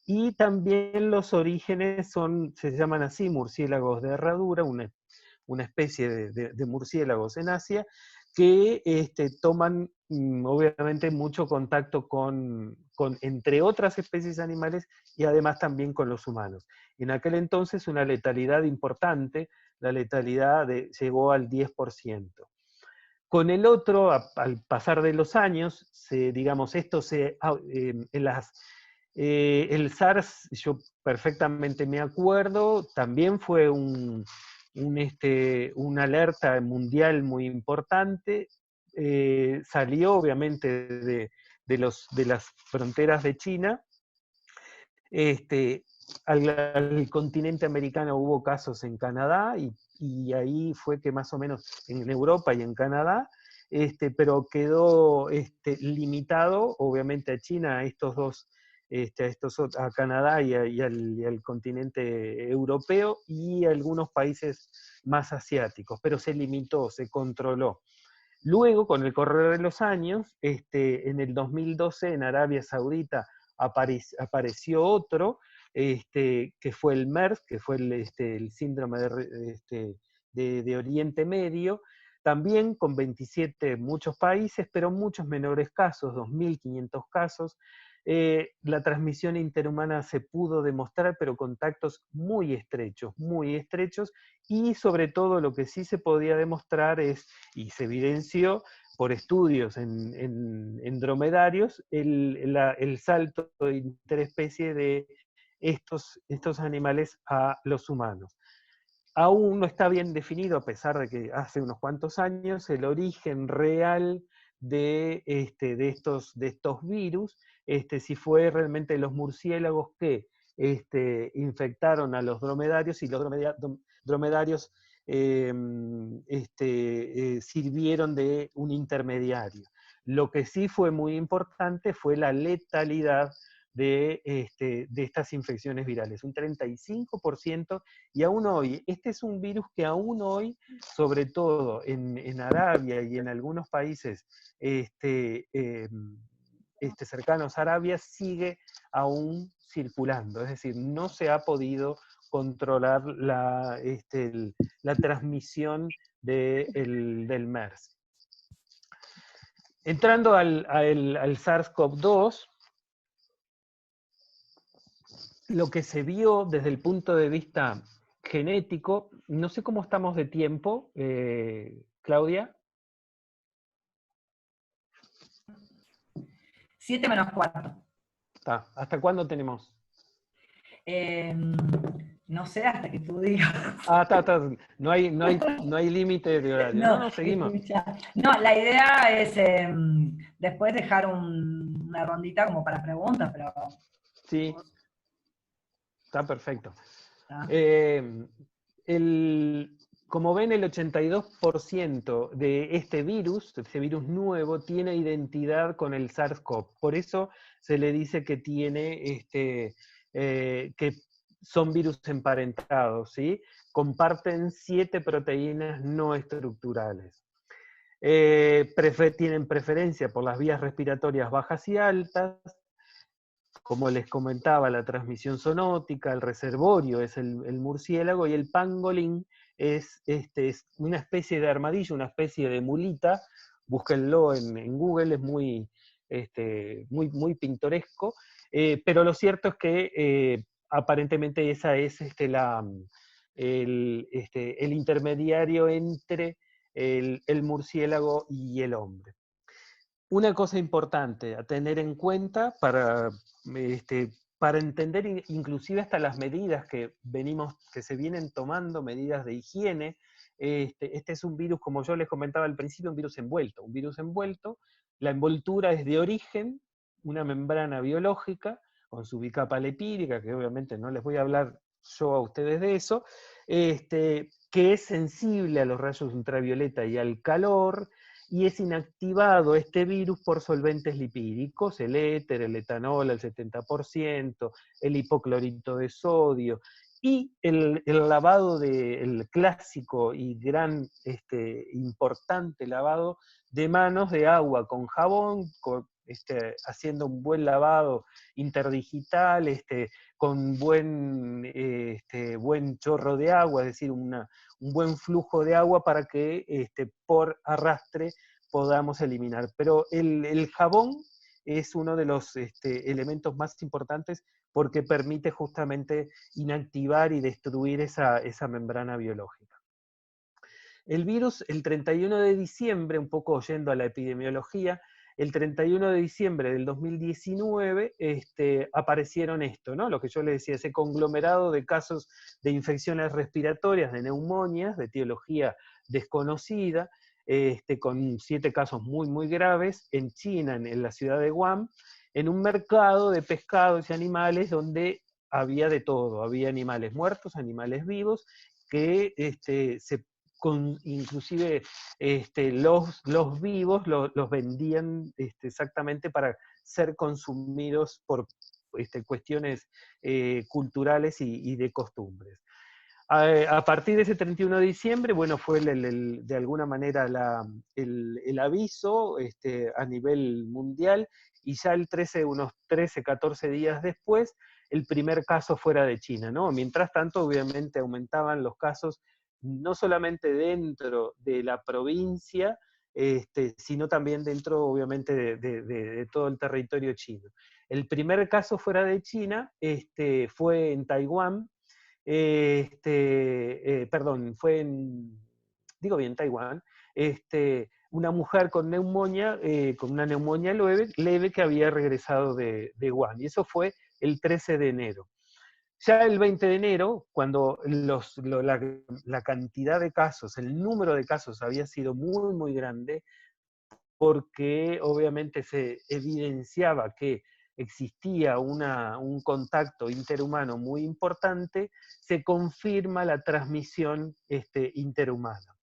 y también los orígenes se llaman así, murciélagos de herradura, una especie de murciélagos en Asia, que toman obviamente mucho contacto entre otras especies animales, y además también con los humanos. En aquel entonces una letalidad importante, la letalidad llegó al 10%. Con el otro, al pasar de los años, el SARS, yo perfectamente me acuerdo, también fue una alerta mundial muy importante. Salió obviamente de las fronteras de China. Al continente americano hubo casos en Canadá, y ahí fue que más o menos en Europa y en Canadá, pero quedó limitado obviamente a China, a estos dos, a Canadá y al continente europeo, y algunos países más asiáticos, pero se limitó, se controló. Luego, con el correr de los años, en el 2012 en Arabia Saudita apareció otro, que fue el MERS, que fue el síndrome de Oriente Medio, también con 27 muchos países, pero muchos menores casos, 2.500 casos. La transmisión interhumana se pudo demostrar, pero contactos muy estrechos, y sobre todo lo que sí se podía demostrar es, y se evidenció por estudios en dromedarios, el salto interespecie de estos animales a los humanos. Aún no está bien definido, a pesar de que hace unos cuantos años, el origen real de estos virus, si fue realmente los murciélagos que infectaron a los dromedarios, y los dromedarios sirvieron de un intermediario. Lo que sí fue muy importante fue la letalidad de estas infecciones virales, un 35%, y aún hoy, este es un virus que aún hoy, sobre todo en Arabia y en algunos países cercanos a Arabia, sigue aún circulando, es decir, no se ha podido controlar la transmisión del MERS. Entrando al SARS-CoV-2, lo que se vio desde el punto de vista genético, no sé cómo estamos de tiempo, Claudia. 7:45. ¿Hasta cuándo tenemos? No sé, hasta que tú digas. No hay límite de horario. No, seguimos. No, la idea es después dejar una rondita como para preguntas, pero... Sí. Está perfecto. Como ven, el 82% de este virus nuevo, tiene identidad con el SARS-CoV. Por eso se le dice que que son virus emparentados, ¿sí? Comparten 7 proteínas no estructurales. Tienen preferencia por las vías respiratorias bajas y altas. Como les comentaba, la transmisión zoonótica, el reservorio es el murciélago, y el pangolín es una especie de armadillo, una especie de mulita. Búsquenlo en Google, es muy pintoresco, pero lo cierto es que aparentemente esa es el intermediario entre el murciélago y el hombre. Una cosa importante a tener en cuenta para entender inclusive hasta las medidas que se vienen tomando, medidas de higiene. Este es un virus, como yo les comentaba al principio, un virus envuelto. La envoltura es de origen, una membrana biológica, con su bicapa lipídica, que obviamente no les voy a hablar yo a ustedes de eso, que es sensible a los rayos ultravioleta y al calor, y es inactivado este virus por solventes lipídicos, el éter, el etanol al 70%, el hipoclorito de sodio, y el lavado el clásico y gran, importante lavado de manos de agua con jabón, haciendo un buen lavado interdigital, con buen chorro de agua, es decir, un buen flujo de agua para que por arrastre podamos eliminar. Pero el jabón es uno de los elementos más importantes, porque permite justamente inactivar y destruir esa membrana biológica. El virus, el 31 de diciembre, un poco yendo a la epidemiología, el 31 de diciembre del 2019 aparecieron ¿no? Lo que yo les decía, ese conglomerado de casos de infecciones respiratorias, de neumonias, de etiología desconocida, con 7 casos muy, muy graves en China, en la ciudad de Guam, en un mercado de pescados y animales donde había de todo, había animales muertos, animales vivos, que inclusive los vivos los vendían exactamente para ser consumidos por cuestiones culturales y de costumbres. A partir de ese 31 de diciembre, bueno, fue de alguna manera el aviso a nivel mundial, y ya unos 13, 14 días después, el primer caso fuera de China, ¿no? Mientras tanto, obviamente, aumentaban los casos no solamente dentro de la provincia, sino también dentro, obviamente, de todo el territorio chino. El primer caso fuera de China fue en Taiwán, perdón, digo bien, Taiwán, una mujer con neumonía, con una neumonía leve que había regresado de Wuhan, y eso fue el 13 de enero. Ya el 20 de enero, cuando la cantidad de casos, el número de casos había sido muy, muy grande, porque obviamente se evidenciaba que existía un contacto interhumano muy importante, se confirma la transmisión interhumana.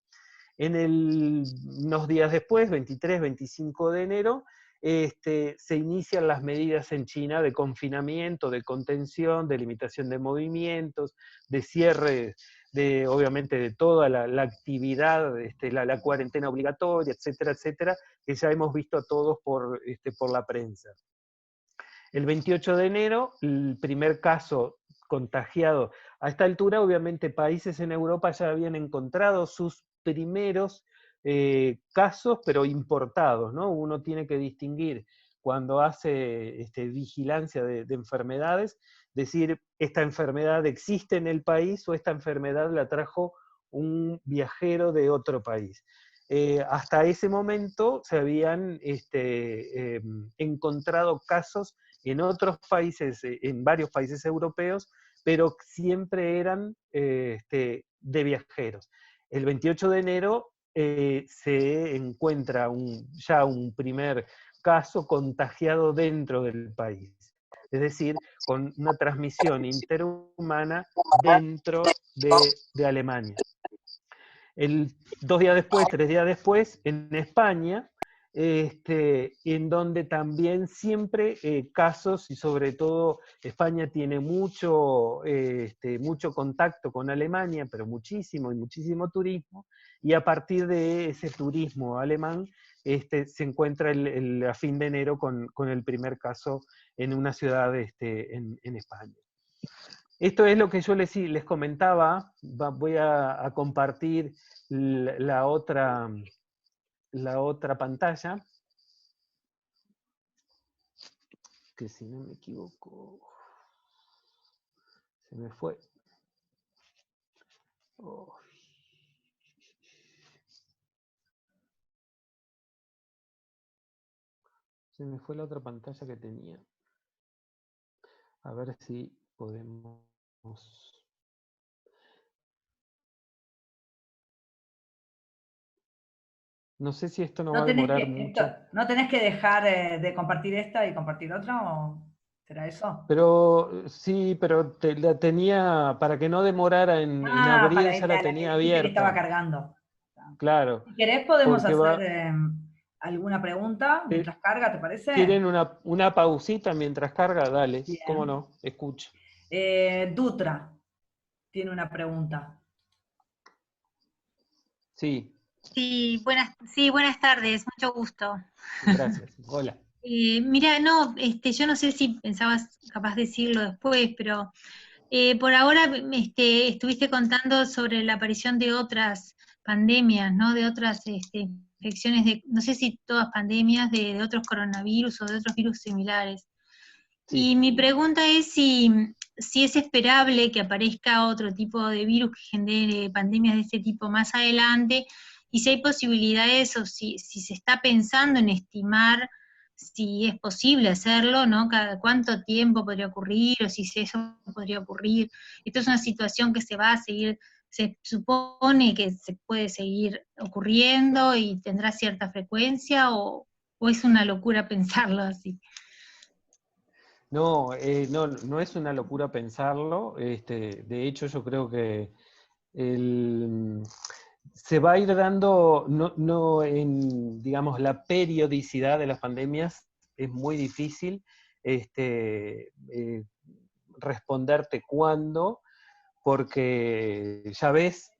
Unos días después, 23, 25 de enero, se inician las medidas en China de confinamiento, de contención, de limitación de movimientos, de cierre, obviamente, de toda la actividad, la cuarentena obligatoria, etcétera, etcétera, que ya hemos visto a todos por la prensa. El 28 de enero, el primer caso contagiado. A esta altura, obviamente, países en Europa ya habían encontrado sus primeros casos, pero importados, ¿no? Uno tiene que distinguir cuando hace vigilancia de enfermedades, decir, esta enfermedad existe en el país o esta enfermedad la trajo un viajero de otro país. Hasta ese momento se habían encontrado casos en otros países, en varios países europeos, pero siempre eran de viajeros. El 28 de enero se encuentra ya un primer caso contagiado dentro del país, es decir, con una transmisión interhumana dentro de Alemania. 2 días después, 3 días después, en España, en donde también siempre casos, y sobre todo España tiene mucho contacto con Alemania, pero muchísimo, y muchísimo turismo, y a partir de ese turismo alemán, se encuentra a fin de enero con el primer caso en una ciudad en España. Esto es lo que yo les comentaba. Voy a compartir la otra pantalla, que si no me equivoco, se me fue. Oh. Se me fue la otra pantalla que tenía. A ver si podemos... No sé si esto no va a demorar mucho. ¿No tenés que dejar de compartir esta y compartir otra, o será eso? Pero sí, pero la tenía, para que no demorara en abrir, ya la tenía abierta. Que estaba cargando. Claro. Si querés podemos hacer alguna pregunta mientras carga, ¿te parece? ¿Quieren una pausita mientras carga? Dale, bien. Cómo no, escucho. Dutra tiene una pregunta. Sí. Sí, buenas tardes, mucho gusto. Gracias, hola. Mira, no, yo no sé si pensabas capaz de decirlo después, pero por ahora estuviste contando sobre la aparición de otras pandemias, ¿no? De otras infecciones, no sé si todas pandemias, de otros coronavirus o de otros virus similares. Sí. Y mi pregunta es si es esperable que aparezca otro tipo de virus que genere pandemias de este tipo más adelante, y si hay posibilidades o si se está pensando en estimar si es posible hacerlo, ¿no? Cada cuánto tiempo podría ocurrir, o si eso podría ocurrir. Esto es una situación que se va a seguir, se supone que se puede seguir ocurriendo y tendrá cierta frecuencia, o es una locura pensarlo así. No, no es una locura pensarlo. De hecho, yo creo que se va a ir dando, no en, digamos, la periodicidad de las pandemias es muy difícil responderte cuándo, porque ya ves,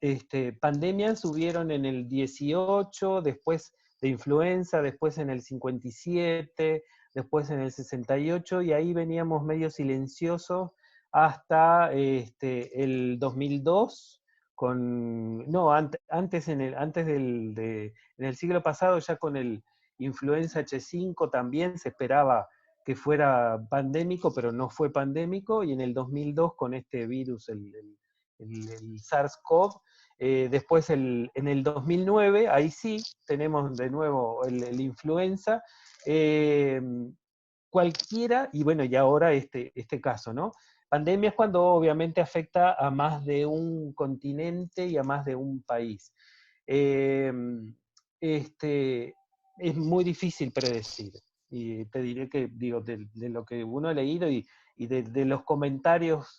pandemias hubieron en el 18, después de influenza, después en el 57, después en el 68, y ahí veníamos medio silenciosos hasta el 2002, no, antes en el siglo pasado, ya con el influenza H5 también se esperaba que fuera pandémico, pero no fue pandémico, y en el 2002 con este virus, el SARS-CoV, después en el 2009, ahí sí tenemos de nuevo el influenza, cualquiera, y bueno, y ahora este caso, ¿no? Pandemia es cuando obviamente afecta a más de un continente y a más de un país. Es muy difícil predecir. Y te diré que, digo, de lo que uno ha leído y de los comentarios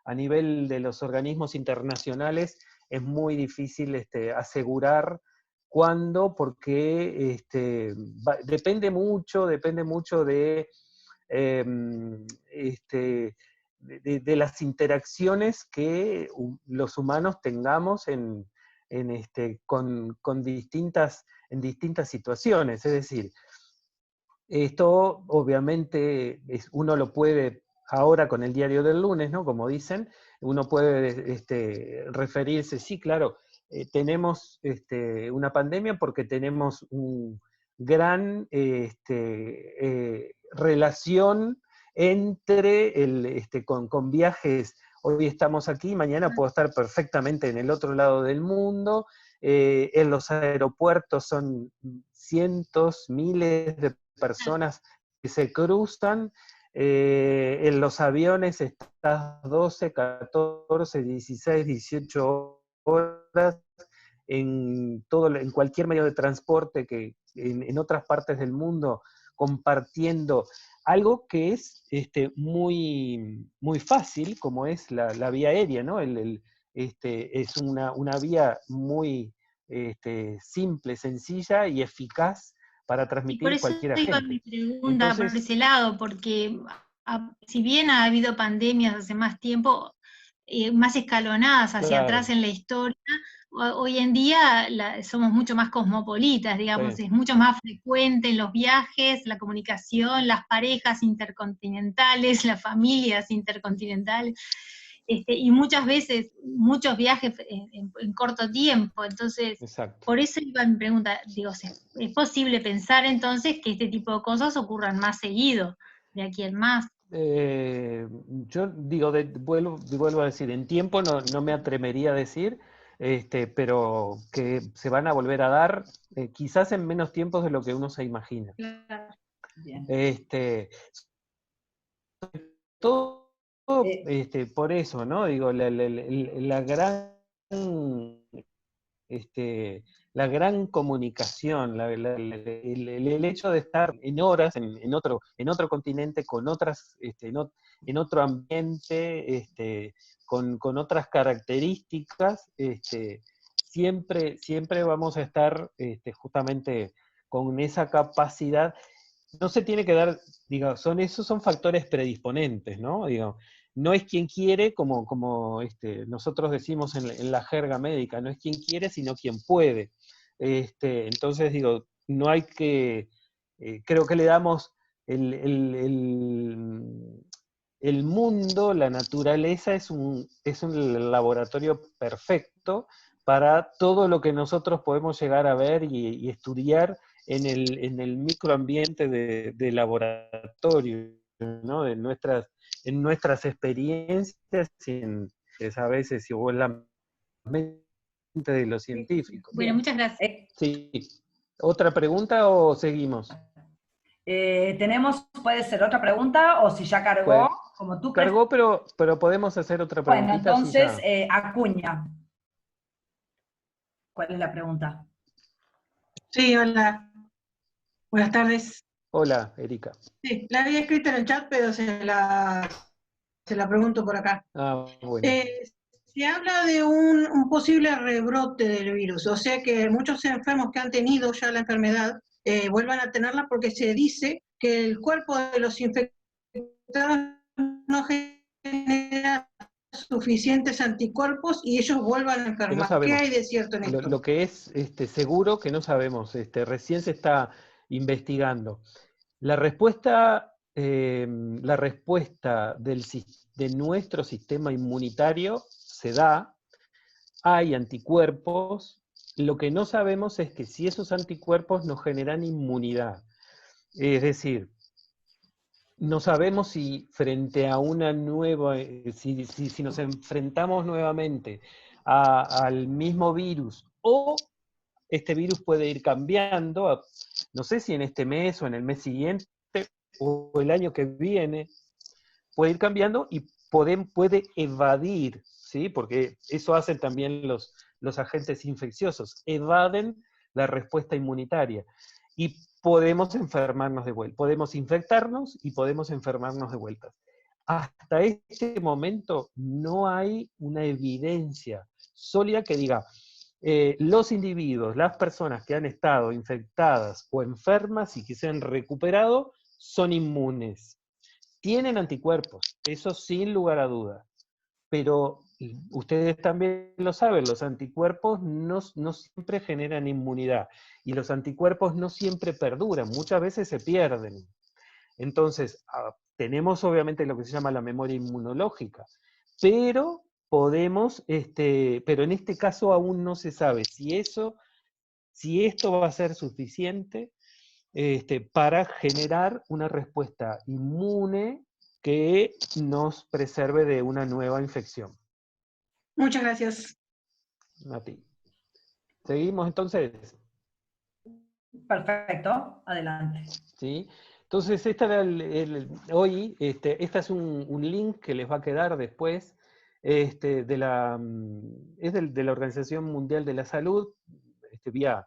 a nivel de los organismos internacionales, es muy difícil asegurar cuándo, porque depende mucho de de las interacciones que los humanos tengamos con en distintas situaciones. Es decir, esto obviamente uno lo puede, ahora con el diario del lunes, ¿no? Como dicen, uno puede referirse, sí, claro, tenemos una pandemia porque tenemos un gran relación entre con viajes. Hoy estamos aquí, mañana puedo estar perfectamente en el otro lado del mundo. En los aeropuertos son cientos, miles de personas que se cruzan. En los aviones estás 12, 14, 16, 18 horas en cualquier medio de transporte que en otras partes del mundo, compartiendo algo que es muy, muy fácil, como es la vía aérea, ¿no? Es una vía muy simple, sencilla y eficaz para Y por transmitir eso cualquier iba agente. mi pregunta por ese lado, porque si bien ha habido pandemias hace más tiempo, más escalonadas hacia Claro. atrás en la historia, hoy en día somos mucho más cosmopolitas, digamos, Sí. es mucho más frecuente en los viajes, la comunicación, las parejas intercontinentales, las familias intercontinentales, y muchas veces, muchos viajes en corto tiempo. Entonces, Exacto. por eso iba mi pregunta, digo, ¿es posible pensar entonces que este tipo de cosas ocurran más seguido, de aquí en más? Yo digo, vuelvo a decir, en tiempo no me atrevería a decir, pero que se van a volver a dar, quizás en menos tiempos de lo que uno se imagina. Claro. Bien. Todo por eso, ¿no? Digo, la gran comunicación, el hecho de estar en horas en otro continente, con otras, en otro ambiente, con otras características, siempre vamos a estar justamente con esa capacidad. No se tiene que dar, digo, esos son factores predisponentes, ¿no? Digo, no es quien quiere, como nosotros decimos en la jerga médica, no es quien quiere, sino quien puede. Entonces, digo, no hay que, creo que le damos el mundo, la naturaleza es un laboratorio perfecto para todo lo que nosotros podemos llegar a ver y estudiar en el microambiente de laboratorio, ¿no? En nuestras experiencias y a veces o en la mente de los científicos. Bueno, muchas gracias. Sí. ¿Otra pregunta o seguimos? Puede ser otra pregunta, o si ya cargó, como tú cargó, pero podemos hacer otra preguntita. Bueno, entonces, Acuña. ¿Cuál es la pregunta? Sí, hola. Buenas tardes. Hola, Erika. Sí, la había escrito en el chat, pero se la pregunto por acá. Ah, bueno. Se habla de un posible rebrote del virus, o sea que muchos enfermos que han tenido ya la enfermedad vuelvan a tenerla, porque se dice que el cuerpo de los infectados no genera suficientes anticuerpos y ellos vuelvan a enfermar. No, ¿qué hay de cierto en esto? Lo que es seguro que no sabemos, recién se está investigando. La respuesta de nuestro sistema inmunitario se da hay anticuerpos, lo que no sabemos es que si esos anticuerpos nos generan inmunidad. Es decir, no sabemos si frente a una nueva, si nos enfrentamos nuevamente al mismo virus, o este virus puede ir cambiando, no sé si en este mes o en el mes siguiente, o el año que viene, puede ir cambiando y puede evadir, ¿sí? Porque eso hacen también los agentes infecciosos, evaden la respuesta inmunitaria. Y podemos enfermarnos de vuelta, podemos infectarnos y podemos enfermarnos de vuelta. Hasta este momento no hay una evidencia sólida que diga, los individuos, las personas que han estado infectadas o enfermas y que se han recuperado, son inmunes. Tienen anticuerpos, eso sin lugar a dudas, pero ustedes también lo saben, los anticuerpos no siempre generan inmunidad, y los anticuerpos no siempre perduran, muchas veces se pierden. Entonces, tenemos obviamente lo que se llama la memoria inmunológica, pero pero en este caso aún no se sabe si esto va a ser suficiente para generar una respuesta inmune que nos preserve de una nueva infección. Muchas gracias. A ti. ¿Seguimos entonces? Perfecto, adelante. ¿Sí? Entonces, esta era hoy, este es un link que les va a quedar después, es de la Organización Mundial de la Salud, vía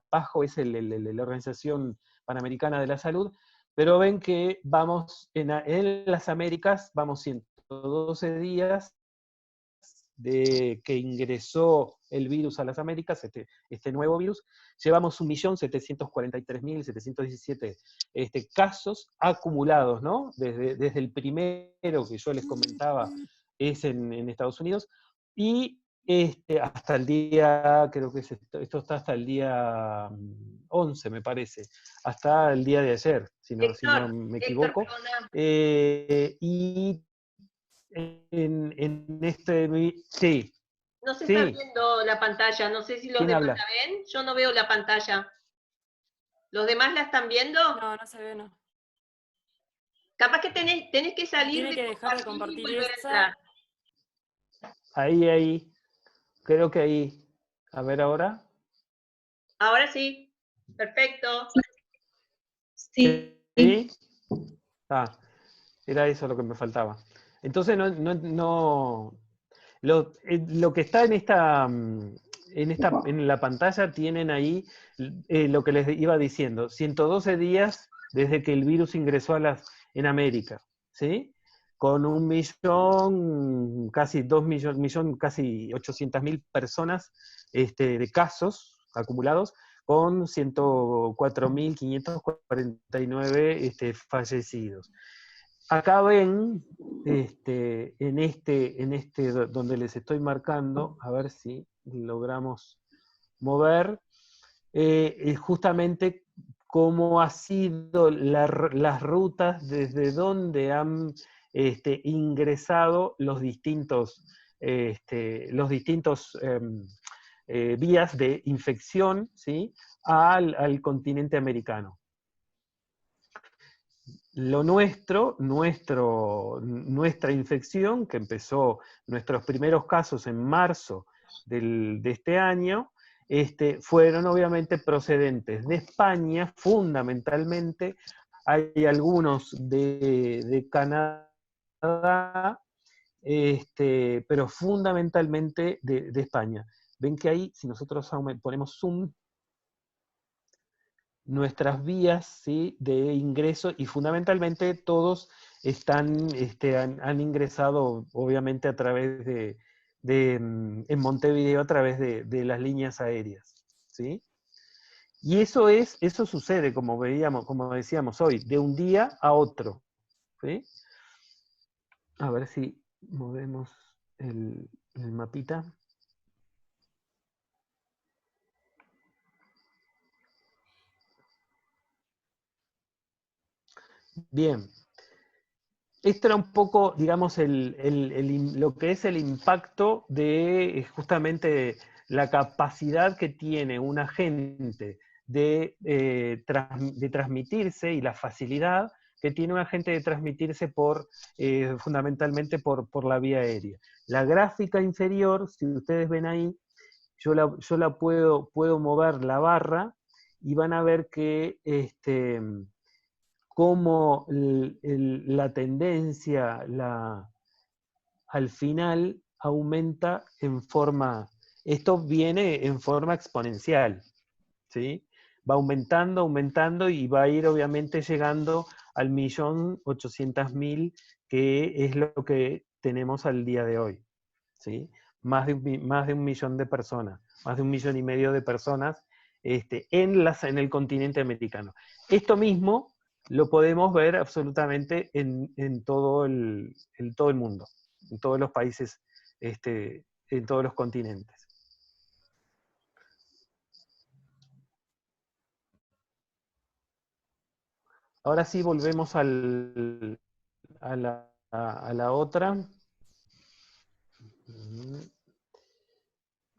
PAHO, es la Organización Panamericana de la Salud, pero ven que vamos, en las Américas, vamos 112 días de que ingresó el virus a las Américas, este nuevo virus, llevamos 1.743.717 casos acumulados, ¿no? Desde el primero que yo les comentaba es en Estados Unidos, y hasta el día, creo que esto está hasta el día 11, me parece, hasta el día de ayer, si no me equivoco. Y en sí. No se Sí. está viendo la pantalla, no sé si los ¿Quién demás habla? la ven, yo no veo la pantalla. ¿Los demás la están viendo? No, no se ve, no. Capaz que tenés que salir Tiene que dejar de y compartir volver a esa. entrar. Ahí. Creo que ahí. A ver ahora. Ahora sí. Perfecto. Sí. ¿Sí? Era eso lo que me faltaba. Entonces lo que está en la pantalla tienen ahí lo que les iba diciendo, 112 días desde que el virus ingresó en América, ¿sí? Con 1.000.000, casi 2.000.000, casi 800.000 personas de casos acumulados, con 104.549 fallecidos. Acá ven, donde les estoy marcando, a ver si logramos mover, justamente cómo ha sido las rutas desde donde han ingresado los distintos vías de infección, ¿sí? al continente americano. Lo nuestra infección, que empezó nuestros primeros casos en marzo de este año, fueron obviamente procedentes de España, fundamentalmente. Hay algunos de Canadá, pero fundamentalmente de España. Ven que ahí, si nosotros ponemos zoom, nuestras vías, ¿sí?, de ingreso, y fundamentalmente todos han ingresado obviamente a través en Montevideo, a través de las líneas aéreas, ¿sí? Y eso sucede, como decíamos hoy, de un día a otro, ¿sí? A ver si movemos el mapita. Bien. esto era un poco, digamos, lo que es el impacto de justamente la capacidad que tiene un agente de transmitirse y la facilidad que tiene un agente de transmitirse fundamentalmente por la vía aérea. La gráfica inferior, si ustedes ven ahí, yo la puedo mover la barra y van a ver que cómo la tendencia al final aumenta esto viene en forma exponencial, ¿sí? Va aumentando, aumentando y va a ir obviamente llegando al 1.800.000, que es lo que tenemos al día de hoy, ¿sí? Más de 1.000.000 de personas, más de 1,5 millones de personas en el continente americano. Esto mismo lo podemos ver absolutamente en todo el mundo, en todos los países, en todos los continentes. Ahora sí volvemos a la otra.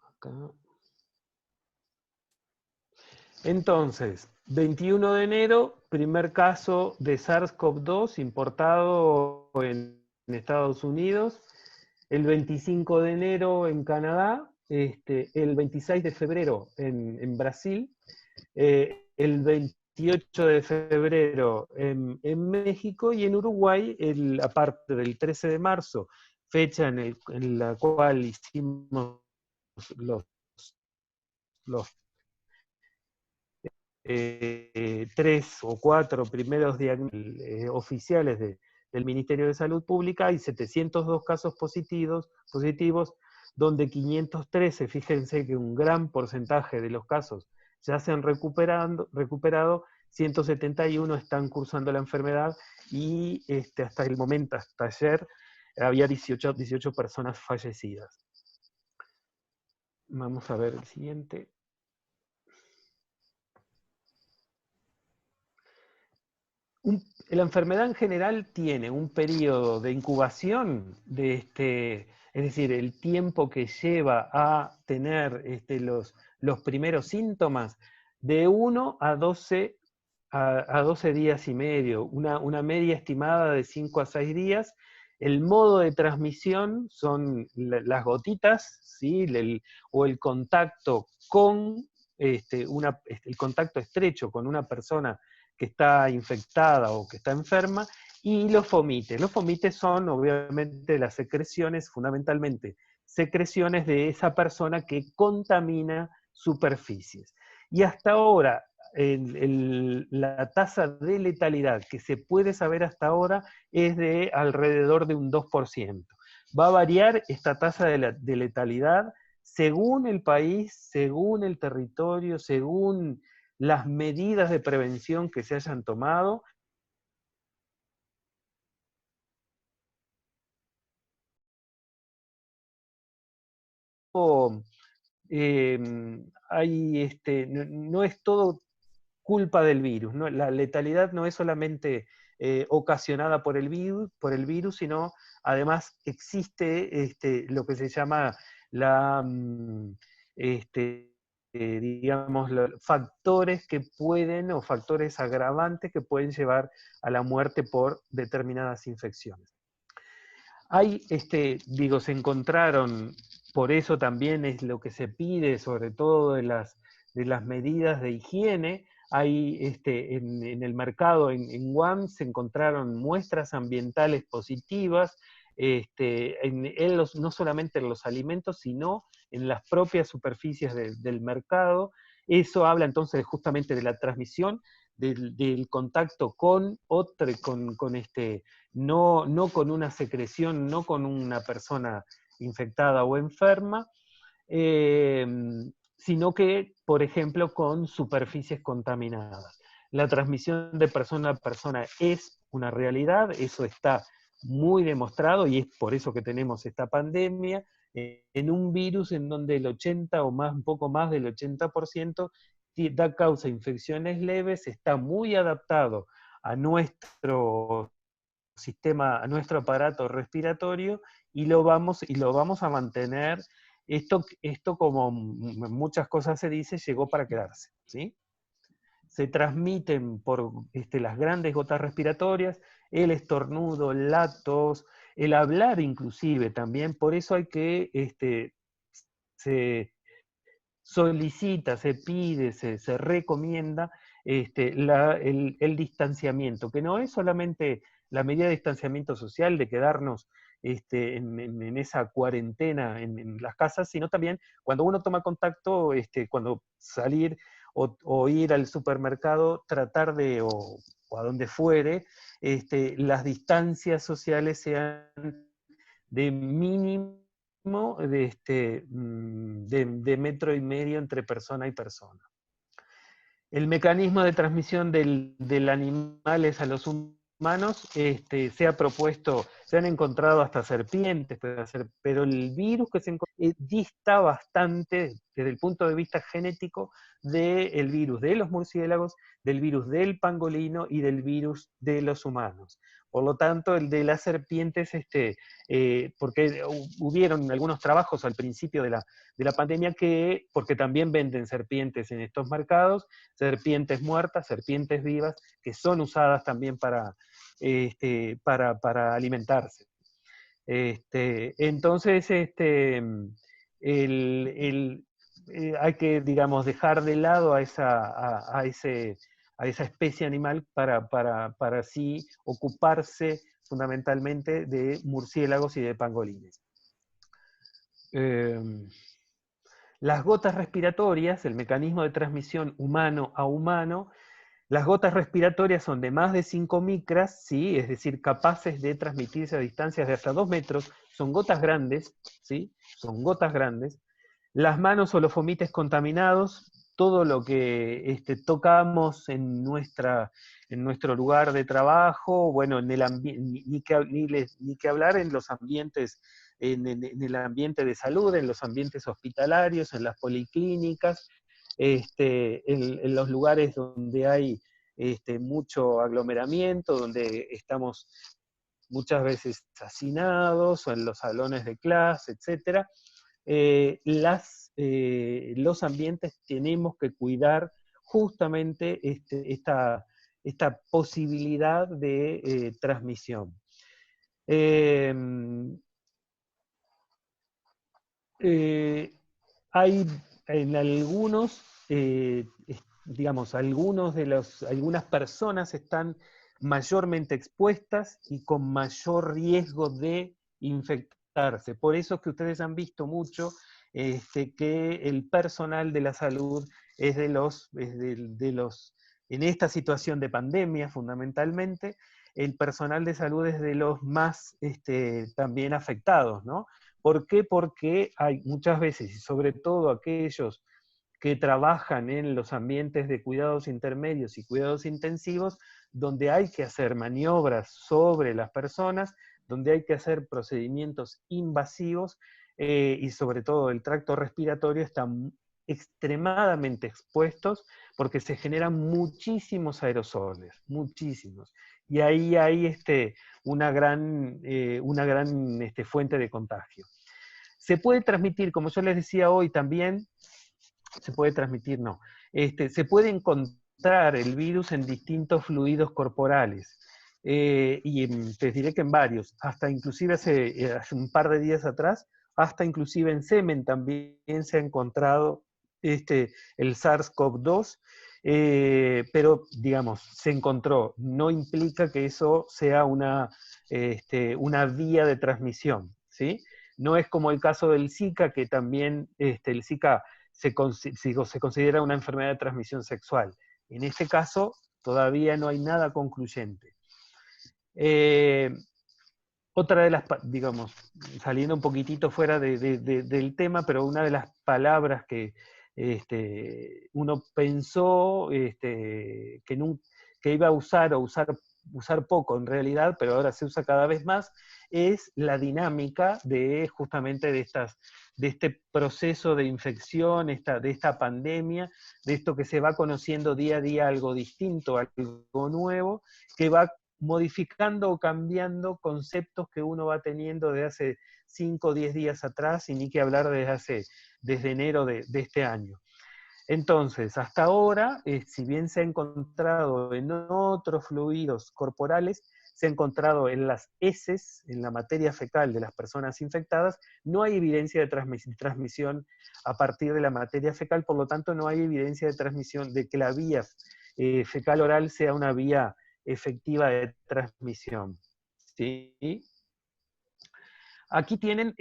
Acá. Entonces, 21 de enero, primer caso de SARS-CoV-2 importado en Estados Unidos. El 25 de enero en Canadá. El 26 de febrero en Brasil. El 28 de febrero en México, y en Uruguay, aparte del 13 de marzo, fecha en la cual hicimos los 3 o 4 primeros diagnósticos oficiales del Ministerio de Salud Pública, hay 702 casos positivos, donde 513, fíjense que un gran porcentaje de los casos ya se han recuperado, 171 están cursando la enfermedad, y hasta el momento, hasta ayer, había 18 personas fallecidas. Vamos a ver el siguiente. La enfermedad en general tiene un periodo de incubación, es decir, el tiempo que lleva a tener los primeros síntomas, de 1 a 12 días y medio, una media estimada de 5 a 6 días. El modo de transmisión son las gotitas, ¿sí? O el contacto el contacto estrecho con una persona que está infectada o que está enferma, y los fomites. Los fomites son obviamente las secreciones, fundamentalmente secreciones de esa persona que contamina superficies. Y hasta ahora, la tasa de letalidad que se puede saber hasta ahora es de alrededor de un 2%. Va a variar esta tasa de letalidad según el país, según el territorio, según las medidas de prevención que se hayan tomado. No es todo culpa del virus, ¿no? La letalidad no es solamente ocasionada por el virus, sino además existe lo que se llama digamos, factores que pueden, o factores agravantes que pueden llevar a la muerte por determinadas infecciones. Se encontraron, por eso también es lo que se pide, sobre todo de las medidas de higiene. En el mercado, en Guam, se encontraron muestras ambientales positivas, no solamente en los alimentos, sino en las propias superficies del mercado. Eso habla entonces justamente de la transmisión, del contacto con otro, no con una secreción, no con una persona infectada o enferma, sino que, por ejemplo, con superficies contaminadas. La transmisión de persona a persona es una realidad, eso está muy demostrado, y es por eso que tenemos esta pandemia, en un virus en donde el 80 o más, un poco más del 80% da causa a infecciones leves, está muy adaptado a nuestros sistema, a nuestro aparato respiratorio, y lo vamos a mantener. Esto como muchas cosas se dice, llegó para quedarse, ¿sí? Se transmiten por las grandes gotas respiratorias, el estornudo, la tos, el hablar inclusive también. Por eso hay que, se solicita, se pide, se recomienda el distanciamiento, que no es solamente la medida de distanciamiento social de quedarnos en esa cuarentena en las casas, sino también cuando uno toma contacto, cuando salir o ir al supermercado, tratar de, o a donde fuere, las distancias sociales sean de mínimo de metro y medio entre persona y persona. El mecanismo de transmisión del animales a los humanos se ha propuesto, se han encontrado hasta serpientes, pero el virus que se encontró dista bastante desde el punto de vista genético del virus de los murciélagos, del virus del pangolino y del virus de los humanos. Por lo tanto, el de las serpientes, porque hubieron algunos trabajos al principio de la pandemia porque también venden serpientes en estos mercados, serpientes muertas, serpientes vivas, que son usadas también para alimentarse. Entonces, hay que, digamos, dejar de lado a esa especie animal para así ocuparse fundamentalmente de murciélagos y de pangolines. Las gotas respiratorias, el mecanismo de transmisión humano a humano, las gotas respiratorias son de más de 5 micras, ¿sí? Es decir, capaces de transmitirse a distancias de hasta 2 metros, son gotas grandes, ¿sí? Son gotas grandes. Las manos o los fomites contaminados, todo lo que tocamos en nuestro lugar de trabajo, bueno, en el ni que hablar en los ambientes, en el ambiente de salud, en los ambientes hospitalarios, en las policlínicas, en los lugares donde hay mucho aglomeramiento, donde estamos muchas veces hacinados, o en los salones de clase, etc. Los ambientes tenemos que cuidar justamente esta posibilidad de transmisión. Hay en algunos, digamos, algunas personas están mayormente expuestas y con mayor riesgo de infectarse. Por eso es que ustedes han visto mucho que el personal de la salud es en esta situación de pandemia fundamentalmente, el personal de salud es de los más también afectados, ¿no? ¿Por qué? Porque hay muchas veces, y sobre todo aquellos que trabajan en los ambientes de cuidados intermedios y cuidados intensivos, donde hay que hacer maniobras sobre las personas, donde hay que hacer procedimientos invasivos, y sobre todo el tracto respiratorio están extremadamente expuestos porque se generan muchísimos aerosoles, muchísimos. Y ahí hay una gran fuente de contagio. Se puede transmitir, como yo les decía hoy también, se puede encontrar el virus en distintos fluidos corporales, y te diré que en varios, hasta inclusive hace un par de días atrás, hasta inclusive en semen también se ha encontrado el SARS-CoV-2, pero digamos, se encontró, no implica que eso sea una vía de transmisión, ¿sí? No es como el caso del Zika, que también el Zika se considera una enfermedad de transmisión sexual. En este caso, todavía no hay nada concluyente. Otra de las, digamos, saliendo un poquitito fuera del tema, pero una de las palabras que uno pensó que iba a usar, o usar poco en realidad, pero ahora se usa cada vez más, es la dinámica justamente de este proceso de infección, de esta pandemia, de esto que se va conociendo día a día algo distinto, algo nuevo, que va modificando o cambiando conceptos que uno va teniendo de hace 5 o 10 días atrás, y ni que hablar desde enero de este año. Entonces, hasta ahora, si bien se ha encontrado en otros fluidos corporales, se ha encontrado en las heces, en la materia fecal de las personas infectadas, no hay evidencia de transmisión a partir de la materia fecal, por lo tanto no hay evidencia de transmisión, de que la vía fecal oral sea una vía efectiva de transmisión. ¿Sí? Aquí tienen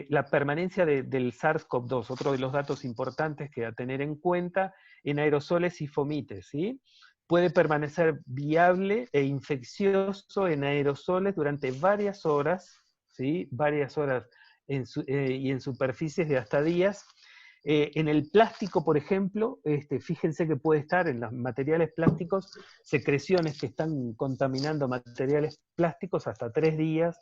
la permanencia del SARS-CoV-2, otro de los datos importantes que a tener en cuenta en aerosoles y fomites, ¿sí? Puede permanecer viable e infeccioso en aerosoles durante varias horas, ¿sí? Varias horas y en superficies de hasta días. En el plástico, por ejemplo, fíjense que puede estar en los materiales plásticos secreciones que están contaminando materiales plásticos hasta 3 días.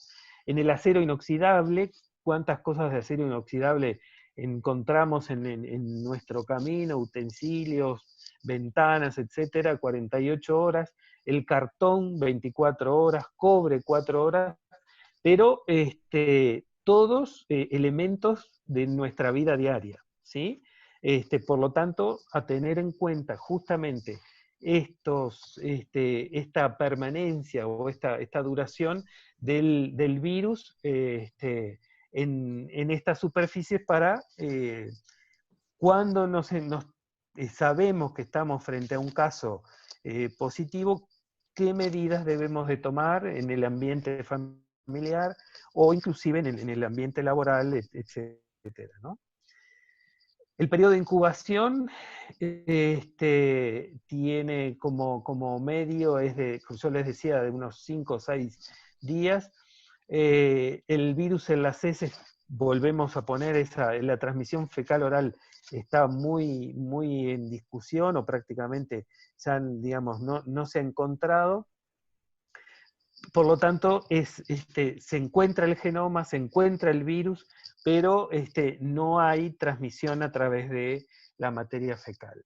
En el acero inoxidable, ¿cuántas cosas de acero inoxidable encontramos en nuestro camino? Utensilios, ventanas, etcétera, 48 horas. El cartón, 24 horas. Cobre, 4 horas. Pero todos elementos de nuestra vida diaria, ¿sí? Por lo tanto, a tener en cuenta justamente esta permanencia o esta duración del virus en estas superficies para cuando sabemos que estamos frente a un caso positivo, qué medidas debemos de tomar en el ambiente familiar o inclusive en el ambiente laboral, etcétera, ¿no? El periodo de incubación tiene como medio, yo les decía, de unos 5 o 6 días. El virus en las heces, volvemos a poner la transmisión fecal oral está muy, muy en discusión, o prácticamente ya, digamos, no se ha encontrado. Por lo tanto, se encuentra el genoma, se encuentra el virus, pero no hay transmisión a través de la materia fecal.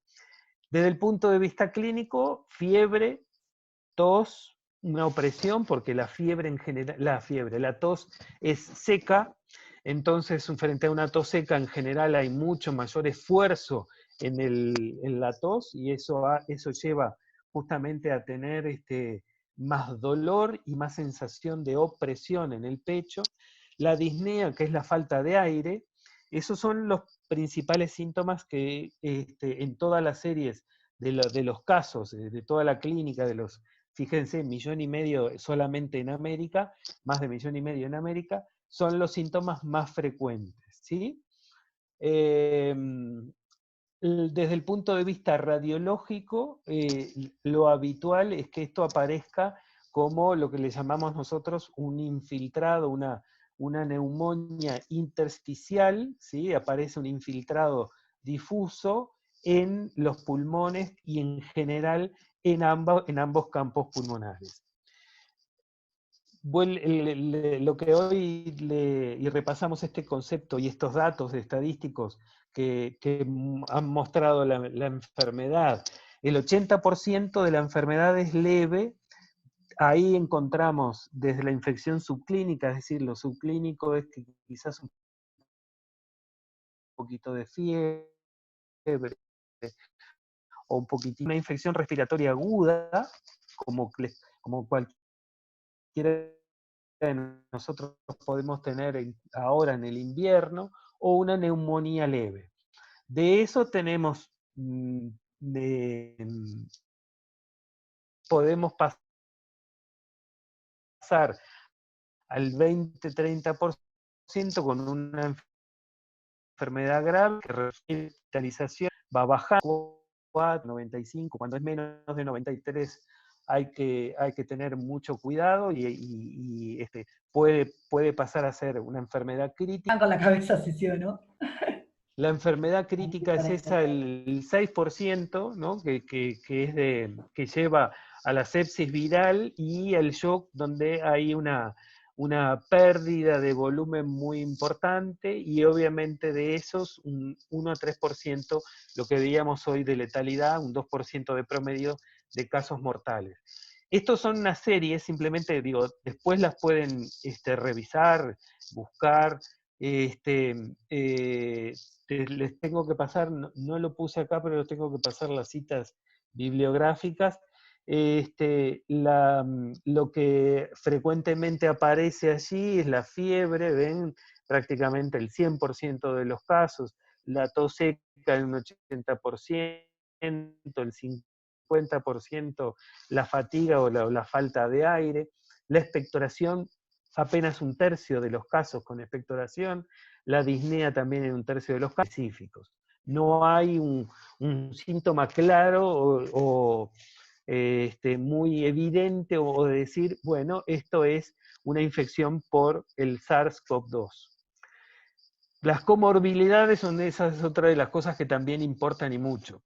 Desde el punto de vista clínico, fiebre, tos, una opresión, porque la fiebre en general, la tos es seca, entonces frente a una tos seca en general hay mucho mayor esfuerzo en la tos, y eso lleva justamente a tener más dolor y más sensación de opresión en el pecho. La disnea, que es la falta de aire, esos son los principales síntomas que en todas las series de los casos, de toda la clínica, fíjense, 1,5 millones solamente en América, más de 1,5 millones en América, son los síntomas más frecuentes, ¿sí? Desde el punto de vista radiológico, lo habitual es que esto aparezca como lo que le llamamos nosotros un infiltrado, una neumonía intersticial, ¿sí? Aparece un infiltrado difuso en los pulmones y en general en ambos campos pulmonares. Lo que hoy y repasamos este concepto y estos datos estadísticos que han mostrado la enfermedad. El 80% de la enfermedad es leve. Ahí encontramos desde la infección subclínica, es decir, lo subclínico es que quizás un poquito de fiebre, o un poquitito, una infección respiratoria aguda, como cualquiera de nosotros podemos tener ahora en el invierno, o una neumonía leve. De eso tenemos, podemos pasar al 20-30% con una enfermedad grave que requiere hospitalización, va a bajar 4, 95, cuando es menos de 93 hay que tener mucho cuidado y puede pasar a ser una enfermedad crítica. Con la cabeza así, ¿sí o no? La enfermedad crítica es esa, el 6%, ¿no? que lleva a la sepsis viral y el shock, donde hay una pérdida de volumen muy importante, y obviamente de esos, un 1 a 3%, lo que veíamos hoy de letalidad, un 2% de promedio de casos mortales. estos son una serie, simplemente digo, después las pueden revisar, buscar. Les tengo que pasar, no lo puse acá, pero les tengo que pasar las citas bibliográficas. Lo que frecuentemente aparece allí es la fiebre, ven prácticamente el 100% de los casos, la tos seca en un 80%, el 50% la fatiga o la falta de aire, la expectoración, apenas un tercio de los casos con expectoración, la disnea también en un tercio de los casos específicos. No hay un síntoma claro o muy evidente o de decir, bueno, esto es una infección por el SARS-CoV-2. Las comorbilidades esa es otra de las cosas que también importan y mucho.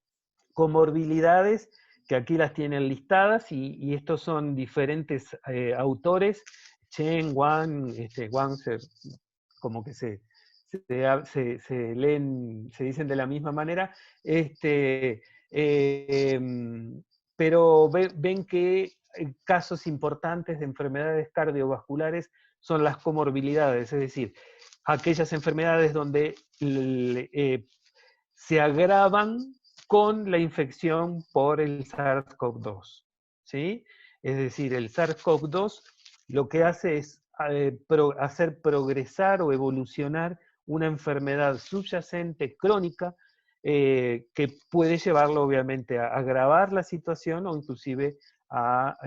Comorbilidades que aquí las tienen listadas y estos son diferentes autores, Chen, Wang, Wang como que se leen, se dicen de la misma manera, pero ven que casos importantes de enfermedades cardiovasculares son las comorbilidades, es decir, aquellas enfermedades donde se agravan con la infección por el SARS-CoV-2, ¿sí? Es decir, el SARS-CoV-2 lo que hace es hacer progresar o evolucionar una enfermedad subyacente crónica que puede llevarlo obviamente a agravar la situación o inclusive a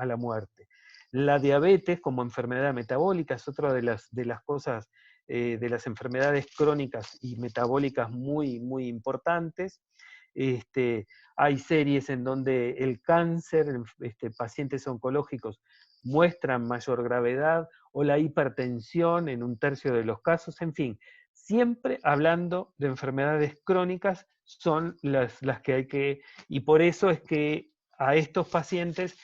la muerte. La diabetes como enfermedad metabólica es otra de las cosas, de las enfermedades crónicas y metabólicas muy, muy importantes. Hay series en donde el cáncer, pacientes oncológicos, muestran mayor gravedad, o la hipertensión en un tercio de los casos, en fin, siempre hablando de enfermedades crónicas son las que hay que, y por eso es que a estos pacientes,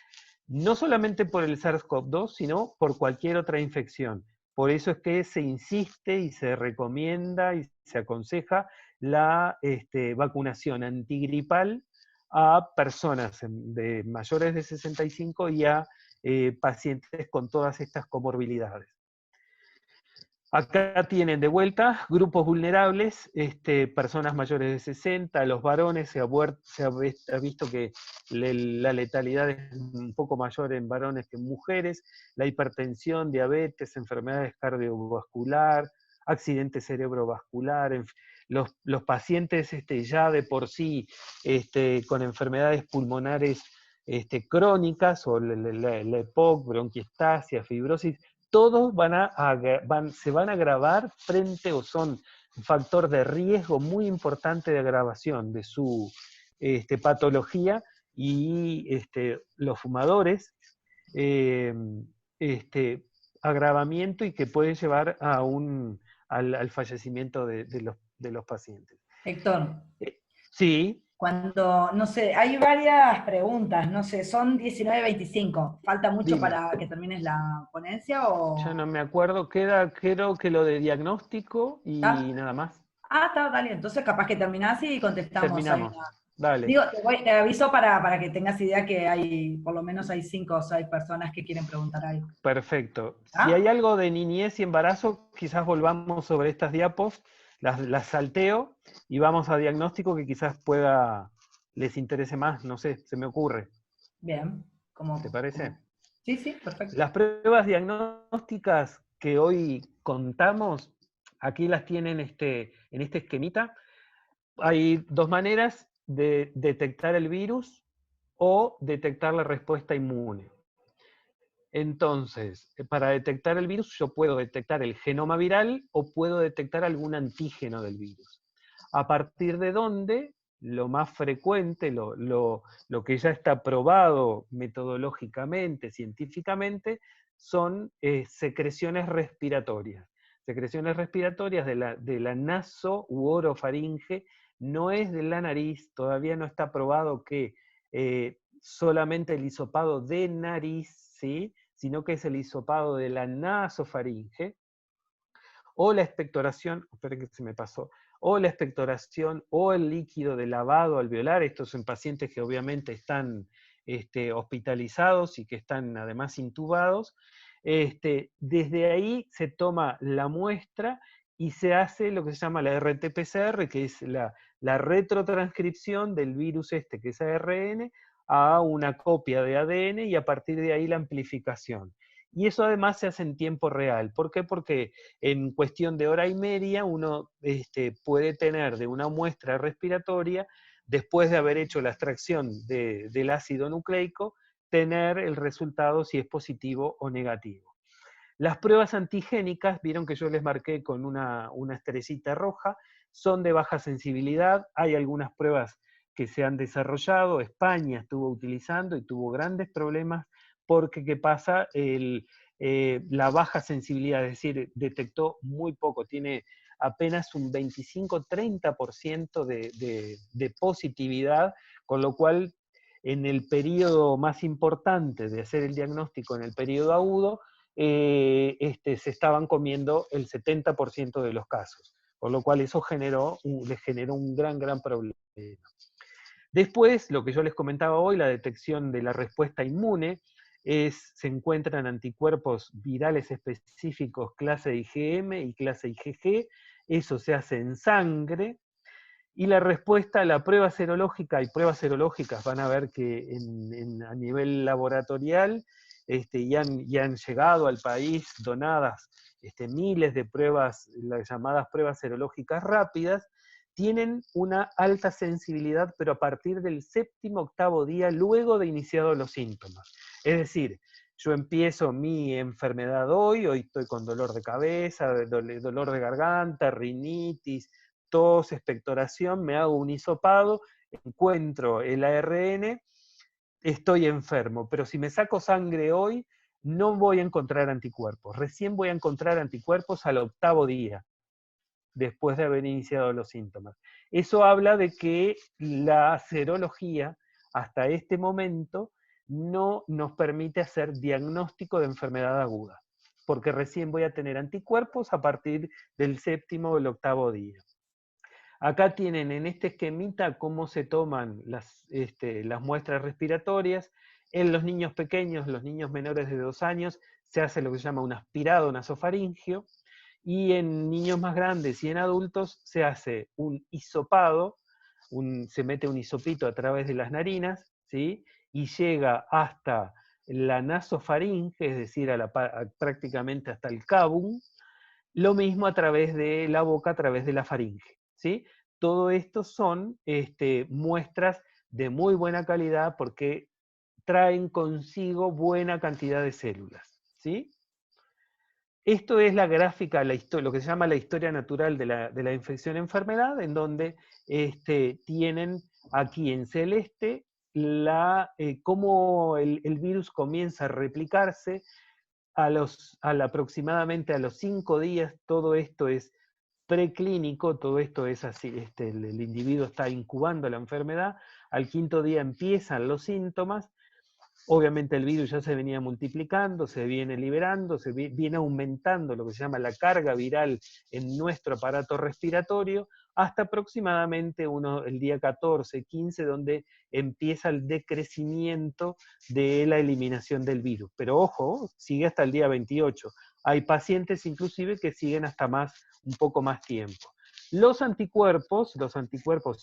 no solamente por el SARS-CoV-2, sino por cualquier otra infección. Por eso es que se insiste y se recomienda y se aconseja la vacunación antigripal a personas de mayores de 65 y a pacientes con todas estas comorbilidades. Acá tienen de vuelta grupos vulnerables, personas mayores de 60, los varones, se ha visto que la letalidad es un poco mayor en varones que en mujeres, la hipertensión, diabetes, enfermedades cardiovascular, accidente cerebrovascular, los pacientes ya de por sí con enfermedades pulmonares crónicas, o la EPOC, bronquiectasia, fibrosis, todos se van a agravar frente o son un factor de riesgo muy importante de agravación de su patología, y los fumadores, agravamiento y que puede llevar al fallecimiento de los pacientes. Héctor. Sí. Cuando, no sé, hay varias preguntas, no sé, son 19:25. ¿Falta mucho Dime. para que termines la ponencia o...? Ya no me acuerdo, creo que lo de diagnóstico y nada más. Está, dale, entonces capaz que terminás y contestamos. Terminamos, dale. Digo, te aviso para que tengas idea que por lo menos hay 5 o 6 personas que quieren preguntar algo. Perfecto. Si hay algo de niñez y embarazo, quizás volvamos sobre estas diapos, las salteo y vamos a diagnóstico, que quizás les interese más, no sé, se me ocurre. Bien. ¿Te parece? Sí, perfecto. Las pruebas diagnósticas que hoy contamos, aquí las tienen en este esquemita. Hay dos maneras de detectar el virus o detectar la respuesta inmune. Entonces, para detectar el virus, yo puedo detectar el genoma viral o puedo detectar algún antígeno del virus. A partir de donde, lo más frecuente, lo que ya está probado metodológicamente, científicamente, son secreciones respiratorias. Secreciones respiratorias de la naso u orofaringe, no es de la nariz, todavía no está probado que solamente el hisopado de nariz, ¿sí?, sino que es el hisopado de la nasofaringe, o la expectoración, esperen que se me pasó, o la expectoración o el líquido de lavado alveolar. Estos son pacientes que obviamente están hospitalizados y que están además intubados. Desde ahí se toma la muestra y se hace lo que se llama la RT-PCR, que es la retrotranscripción del virus que es ARN, a una copia de ADN, y a partir de ahí la amplificación. Y eso además se hace en tiempo real. ¿Por qué? Porque en cuestión de hora y media uno puede tener de una muestra respiratoria, después de haber hecho la extracción del ácido nucleico, tener el resultado si es positivo o negativo. Las pruebas antigénicas, vieron que yo les marqué con una estrellita roja, son de baja sensibilidad. Hay algunas pruebas que se han desarrollado, España estuvo utilizando y tuvo grandes problemas porque, ¿qué pasa? La baja sensibilidad, es decir, detectó muy poco, tiene apenas un 25-30% de positividad, con lo cual en el periodo más importante de hacer el diagnóstico, en el periodo agudo, se estaban comiendo el 70% de los casos, por lo cual eso les generó un gran problema. Después, lo que yo les comentaba hoy, la detección de la respuesta inmune, se encuentran anticuerpos virales específicos clase IgM y clase IgG, eso se hace en sangre, y la respuesta a la prueba serológica, hay pruebas serológicas, van a ver que a nivel laboratorial ya han llegado al país donadas miles de pruebas, las llamadas pruebas serológicas rápidas, tienen una alta sensibilidad, pero a partir del 7º, 8º día, luego de iniciados los síntomas. Es decir, yo empiezo mi enfermedad hoy estoy con dolor de cabeza, dolor de garganta, rinitis, tos, expectoración, me hago un hisopado, encuentro el ARN, estoy enfermo, pero si me saco sangre hoy, no voy a encontrar anticuerpos. Recién voy a encontrar anticuerpos al 8º día, después de haber iniciado los síntomas. Eso habla de que la serología, hasta este momento, no nos permite hacer diagnóstico de enfermedad aguda, porque recién voy a tener anticuerpos a partir del 7º o el 8º día. Acá tienen en este esquemita cómo se toman las muestras respiratorias. En los niños pequeños, los niños menores de 2 años, se hace lo que se llama un aspirado nasofaringio, y en niños más grandes y en adultos se hace un hisopado, se mete un hisopito a través de las narinas, ¿sí? Y llega hasta la nasofaringe, es decir, prácticamente hasta el cabum, lo mismo a través de la boca, a través de la faringe, ¿sí? Todo esto son muestras de muy buena calidad porque traen consigo buena cantidad de células, ¿sí? Esto es la gráfica, lo que se llama la historia natural de la infección-enfermedad, en donde tienen aquí en celeste cómo el virus comienza a replicarse aproximadamente a los 5 días. Todo esto es preclínico, todo esto es así, el individuo está incubando la enfermedad, al 5º día empiezan los síntomas. Obviamente el virus ya se venía multiplicando, se viene liberando, se viene aumentando lo que se llama la carga viral en nuestro aparato respiratorio, hasta aproximadamente el día 14, 15, donde empieza el decrecimiento de la eliminación del virus. Pero ojo, sigue hasta el día 28. Hay pacientes inclusive que siguen hasta un poco más tiempo. Los anticuerpos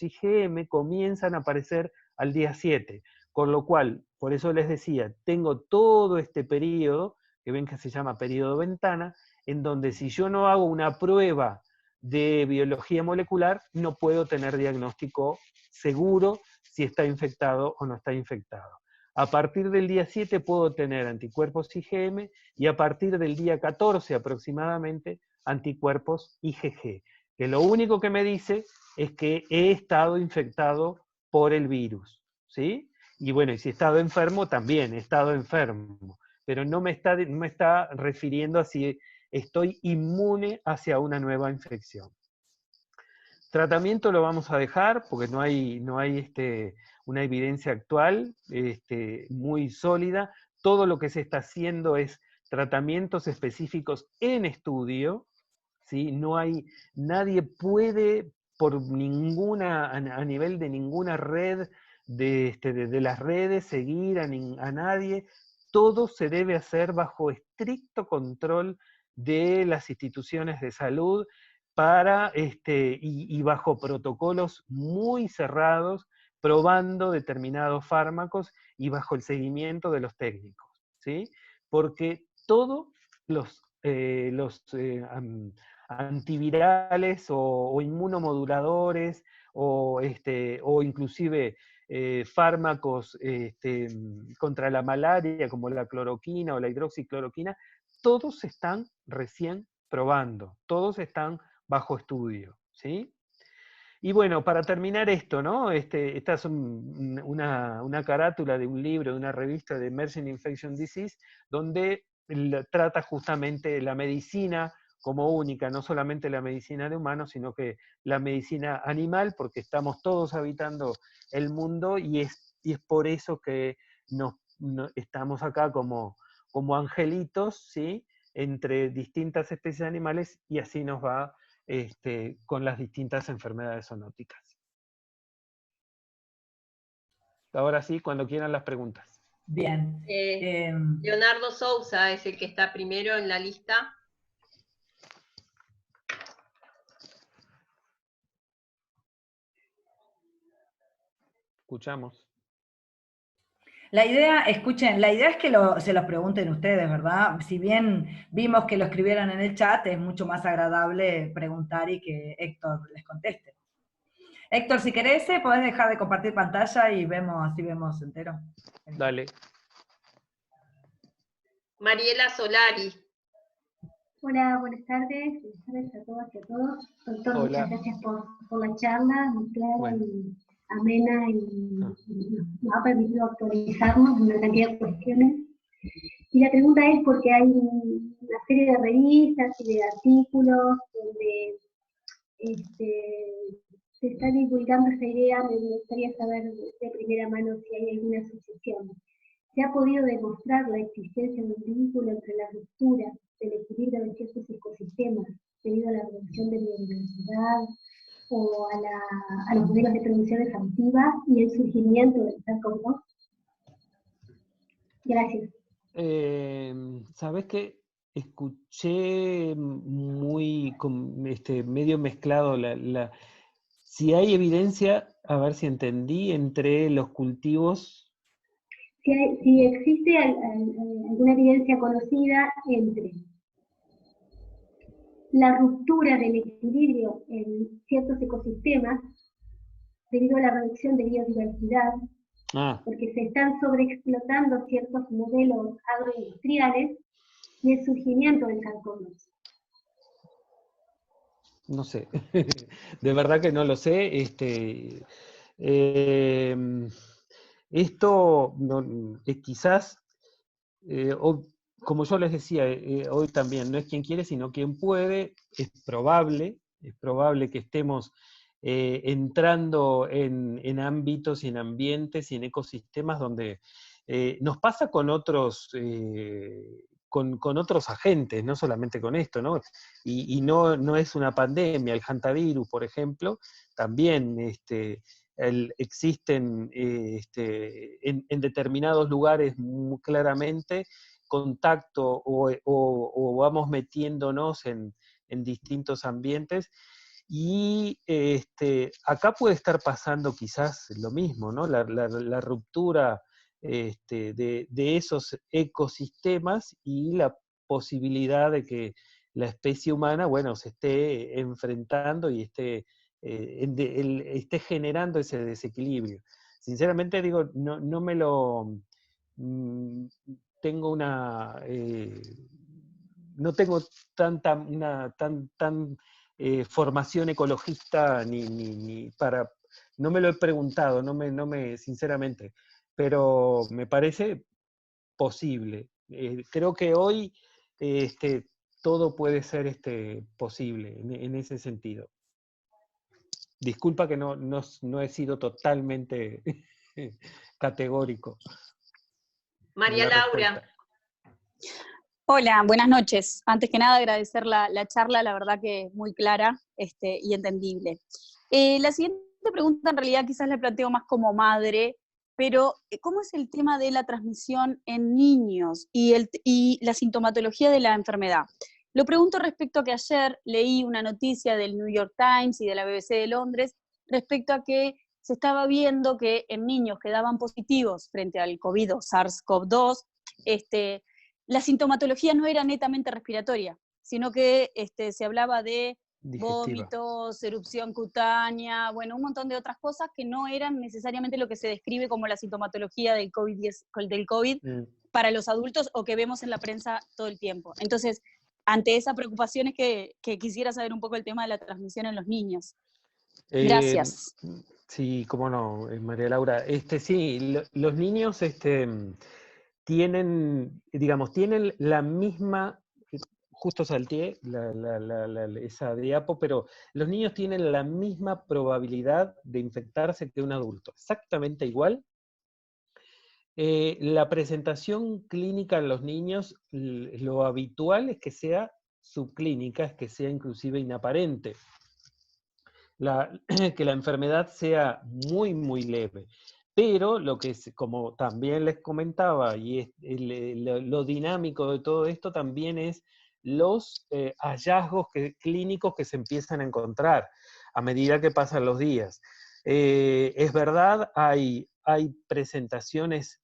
IgM comienzan a aparecer al día 7. Con lo cual, por eso les decía, tengo todo este periodo, que ven que se llama periodo ventana, en donde si yo no hago una prueba de biología molecular, no puedo tener diagnóstico seguro si está infectado o no está infectado. A partir del día 7 puedo tener anticuerpos IgM y a partir del día 14 aproximadamente anticuerpos IgG, que lo único que me dice es que he estado infectado por el virus, ¿sí? Y bueno, y si he estado enfermo, también he estado enfermo, pero no me está refiriendo a si estoy inmune hacia una nueva infección. Tratamiento lo vamos a dejar, porque no hay una evidencia actual muy sólida. Todo lo que se está haciendo es tratamientos específicos en estudio, ¿sí? Nadie puede, a nivel de ninguna red de las redes, seguir a nadie. Todo se debe hacer bajo estricto control de las instituciones de salud y bajo protocolos muy cerrados, probando determinados fármacos y bajo el seguimiento de los técnicos, ¿sí? Porque todos los antivirales o inmunomoduladores o inclusive fármacos contra la malaria, como la cloroquina o la hidroxicloroquina, todos se están recién probando, todos están bajo estudio, ¿sí? Y bueno, para terminar esto, ¿no? Esta es una carátula de un libro, de una revista de Emerging Infection Disease, donde trata justamente la medicina como única, no solamente la medicina de humanos, sino que la medicina animal, porque estamos todos habitando el mundo y es por eso que estamos acá como angelitos, ¿sí? Entre distintas especies animales, y así nos va con las distintas enfermedades zoonóticas. Ahora sí, cuando quieran las preguntas. Bien. Leonardo Sousa es el que está primero en la lista. Escuchamos. La idea, escuchen, la idea es que se los pregunten ustedes, ¿verdad? Si bien vimos que lo escribieron en el chat, es mucho más agradable preguntar y que Héctor les conteste. Héctor, si querés, podés dejar de compartir pantalla y así vemos entero. Dale. Mariela Solari. Hola, buenas tardes a todas y a todos. Doctor, muchas gracias por la charla, muy clara y amena, y nos ha permitido actualizarnos en una cantidad de cuestiones. Y la pregunta es porque hay una serie de revistas y de artículos donde se está divulgando esa idea. Me gustaría saber de primera mano si hay alguna asociación. ¿Se ha podido demostrar la existencia de un vínculo entre la ruptura del equilibrio de ciertos ecosistemas debido a la reducción de biodiversidad o a los modelos de producción exhaustiva y el surgimiento del SARS-CoV-2? Gracias. ¿Sabes qué? Escuché medio mezclado si hay evidencia, a ver si entendí, entre los cultivos. Si existe alguna evidencia conocida entre la ruptura del equilibrio en ciertos ecosistemas debido a la reducción de biodiversidad, porque se están sobreexplotando ciertos modelos agroindustriales, y el surgimiento del SARS-CoV-2. No sé, de verdad que no lo sé. Esto quizás, como yo les decía hoy también, no es quien quiere, sino quien puede. Es probable que estemos entrando en ámbitos y en ambientes y en ecosistemas donde nos pasa con otros con otros agentes, no solamente con esto, ¿no? Y no es una pandemia. El hantavirus, por ejemplo, también existen en determinados lugares muy claramente contacto o vamos metiéndonos en distintos ambientes. Y acá puede estar pasando quizás lo mismo, ¿no? La ruptura de esos ecosistemas y la posibilidad de que la especie humana, bueno, se esté enfrentando y esté generando ese desequilibrio. Sinceramente digo, no me lo... tengo no tengo tan formación ecologista ni para... No me lo he preguntado, sinceramente, pero me parece posible. Creo que hoy todo puede ser posible en ese sentido. Disculpa que no he sido totalmente categórico. María Laura. Hola, buenas noches. Antes que nada agradecer la charla, la verdad que es muy clara y entendible. La siguiente pregunta en realidad quizás la planteo más como madre, pero ¿cómo es el tema de la transmisión en niños y la sintomatología de la enfermedad? Lo pregunto respecto a que ayer leí una noticia del New York Times y de la BBC de Londres respecto a que se estaba viendo que en niños que daban positivos frente al COVID o SARS-CoV-2, la sintomatología no era netamente respiratoria, sino que se hablaba de Digestiva. vómitos, erupción cutánea, bueno, un montón de otras cosas que no eran necesariamente lo que se describe como la sintomatología del COVID para los adultos o que vemos en la prensa todo el tiempo. Entonces, ante esa preocupación es que quisiera saber un poco el tema de la transmisión en los niños. Gracias. Sí, cómo no, María Laura. Sí, los niños tienen, digamos, tienen la misma, justo salteé esa diapo, pero los niños tienen la misma probabilidad de infectarse que un adulto, exactamente igual. La presentación clínica en los niños, lo habitual es que sea subclínica, es que sea inclusive inaparente. Que la enfermedad sea muy, muy leve. Pero lo que es, como también les comentaba, y es lo dinámico de todo esto también es los hallazgos clínicos que se empiezan a encontrar a medida que pasan los días. Es verdad, hay presentaciones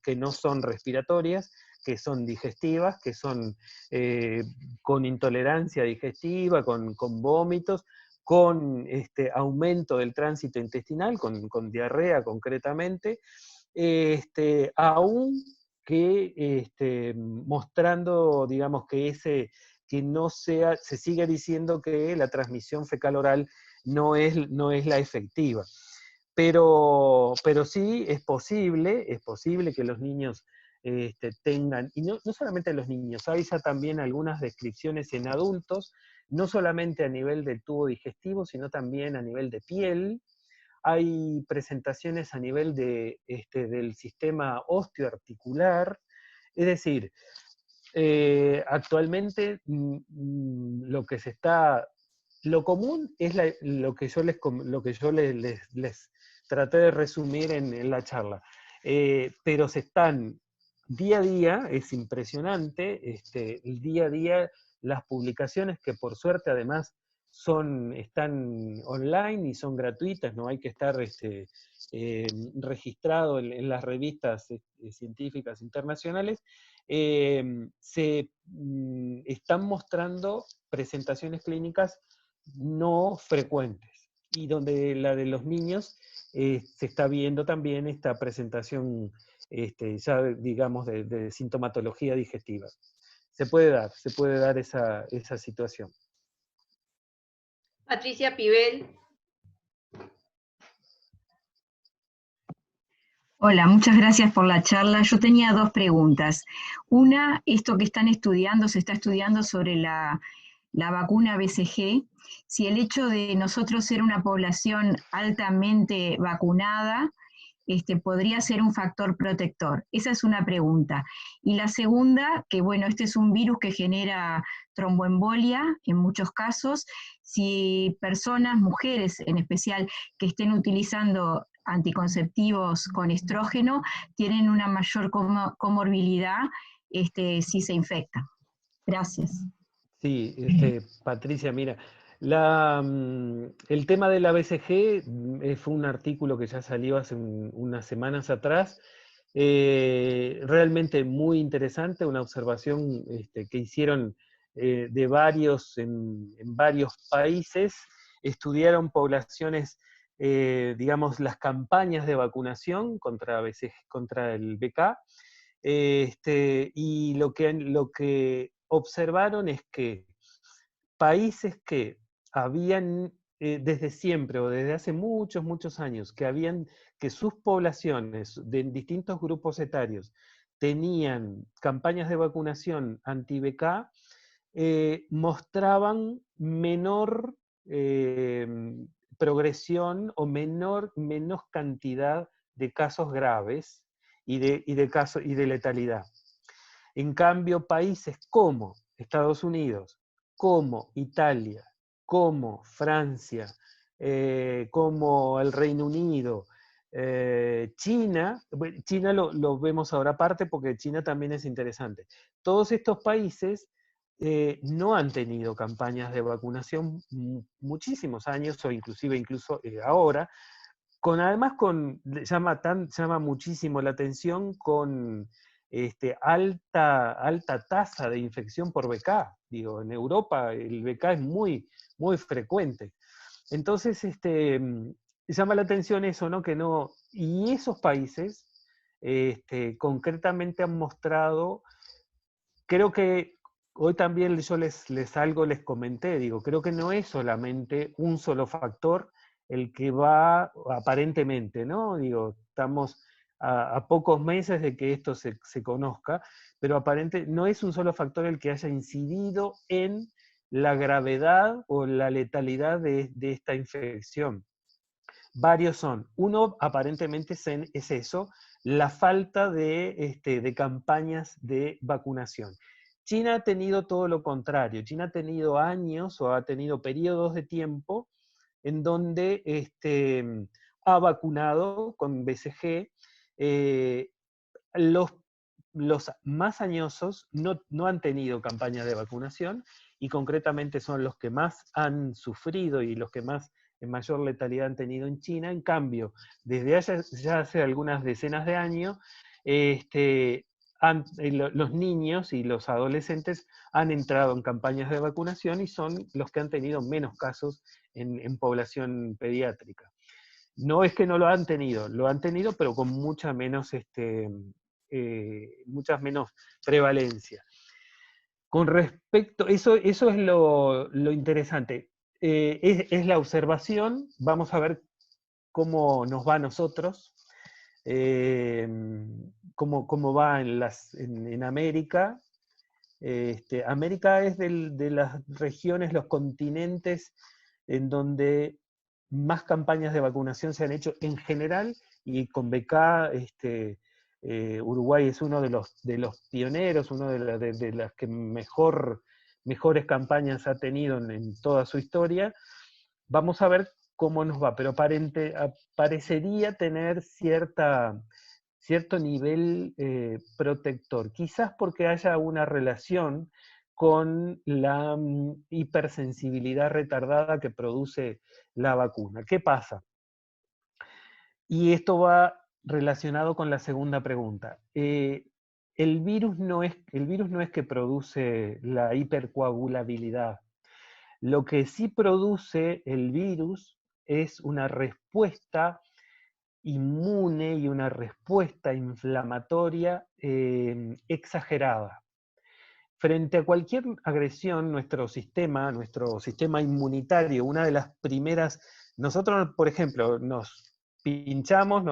que no son respiratorias, que son digestivas, que son con intolerancia digestiva, con vómitos, con aumento del tránsito intestinal, con diarrea concretamente, aún que mostrando, digamos, que no sea, se sigue diciendo que la transmisión fecal-oral no es la efectiva. Pero sí es posible que los niños tengan, y no solamente los niños, hay ya también algunas descripciones en adultos, no solamente a nivel del tubo digestivo, sino también a nivel de piel. Hay presentaciones a nivel del sistema osteoarticular. Es decir, actualmente lo común es lo que yo les traté de resumir en la charla. Pero se están día a día, es impresionante, el día a día, las publicaciones que por suerte además están online y son gratuitas, no hay que estar registrado en las revistas científicas internacionales, están mostrando presentaciones clínicas no frecuentes, y donde la de los niños se está viendo también esta presentación ya digamos de sintomatología digestiva. Se puede dar esa situación. Patricia Pibel. Hola, muchas gracias por la charla. Yo tenía dos preguntas. Una, esto que se está estudiando sobre la vacuna BCG, si el hecho de nosotros ser una población altamente vacunada podría ser un factor protector. Esa es una pregunta. Y la segunda, que bueno, este es un virus que genera tromboembolia en muchos casos, si personas, mujeres en especial, que estén utilizando anticonceptivos con estrógeno, tienen una mayor comorbilidad si se infectan. Gracias. Sí, Patricia, mira, el tema de la BCG fue un artículo que ya salió hace unas semanas atrás, realmente muy interesante, una observación que hicieron en varios países, estudiaron poblaciones, digamos, las campañas de vacunación contra el BK, y lo que observaron es que países que habían desde siempre o desde hace muchos, muchos años, que sus poblaciones de distintos grupos etarios tenían campañas de vacunación anti-BK, mostraban menor progresión o menos cantidad de casos graves y de letalidad. En cambio, países como Estados Unidos, como Italia, como Francia, como el Reino Unido, China, China lo vemos ahora aparte porque China también es interesante. Todos estos países no han tenido campañas de vacunación muchísimos años, o incluso ahora, además llama muchísimo la atención con alta tasa de infección por VK. Digo, en Europa el VK es muy, muy frecuente. Entonces, llama la atención eso, ¿no? Y esos países, concretamente han mostrado, creo que hoy también yo les comenté, digo, creo que no es solamente un solo factor el que va, aparentemente, ¿no? Digo, estamos a pocos meses de que esto se conozca, pero no es un solo factor el que haya incidido en la gravedad o la letalidad de esta infección. Varios son. Uno, aparentemente, es eso, la falta de campañas de vacunación. China ha tenido todo lo contrario. China ha tenido años o ha tenido periodos de tiempo en donde ha vacunado con BCG. Los más añosos no han tenido campañas de vacunación y concretamente son los que más han sufrido y los que más en mayor letalidad han tenido en China. En cambio, desde ya hace algunas decenas de años, los niños y los adolescentes han entrado en campañas de vacunación y son los que han tenido menos casos en población pediátrica. No es que no lo han tenido, pero con mucha menos prevalencia. Con respecto, eso es lo interesante. Es la observación, vamos a ver cómo nos va a nosotros, cómo va en América. América es de las regiones, los continentes en donde más campañas de vacunación se han hecho en general, y con BK, Uruguay es uno de los pioneros, uno de las que mejores campañas ha tenido en toda su historia. Vamos a ver cómo nos va, pero parecería tener cierto nivel protector, quizás porque haya una relación con la hipersensibilidad retardada que produce la vacuna. ¿Qué pasa? Y esto va relacionado con la segunda pregunta. El virus no es que produce la hipercoagulabilidad. Lo que sí produce el virus es una respuesta inmune y una respuesta inflamatoria exagerada. Frente a cualquier agresión, nuestro sistema inmunitario, una de las primeras, nosotros, por ejemplo, nos pinchamos,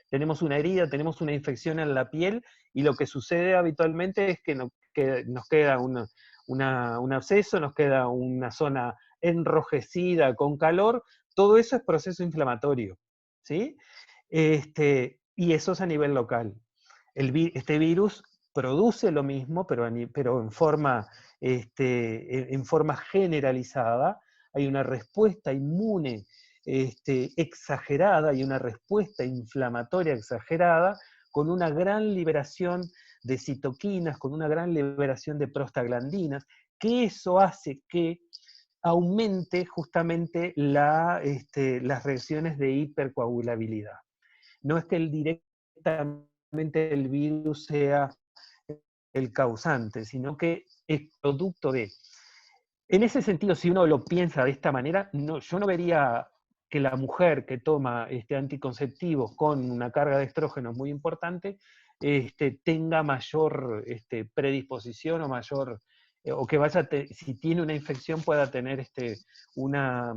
tenemos una herida, tenemos una infección en la piel, y lo que sucede habitualmente es que nos queda un absceso, nos queda una zona enrojecida con calor. Todo eso es proceso inflamatorio, ¿sí? Y eso es a nivel local. Este virus produce lo mismo, pero en forma generalizada. Hay una respuesta inmune exagerada y una respuesta inflamatoria exagerada, con una gran liberación de citoquinas, con una gran liberación de prostaglandinas, que eso hace que aumente justamente las reacciones de hipercoagulabilidad. No es que directamente el virus sea el causante, sino que es producto de. En ese sentido, si uno lo piensa de esta manera, yo no vería que la mujer que toma anticonceptivos con una carga de estrógenos muy importante tenga mayor predisposición o mayor, o que si tiene una infección pueda tener una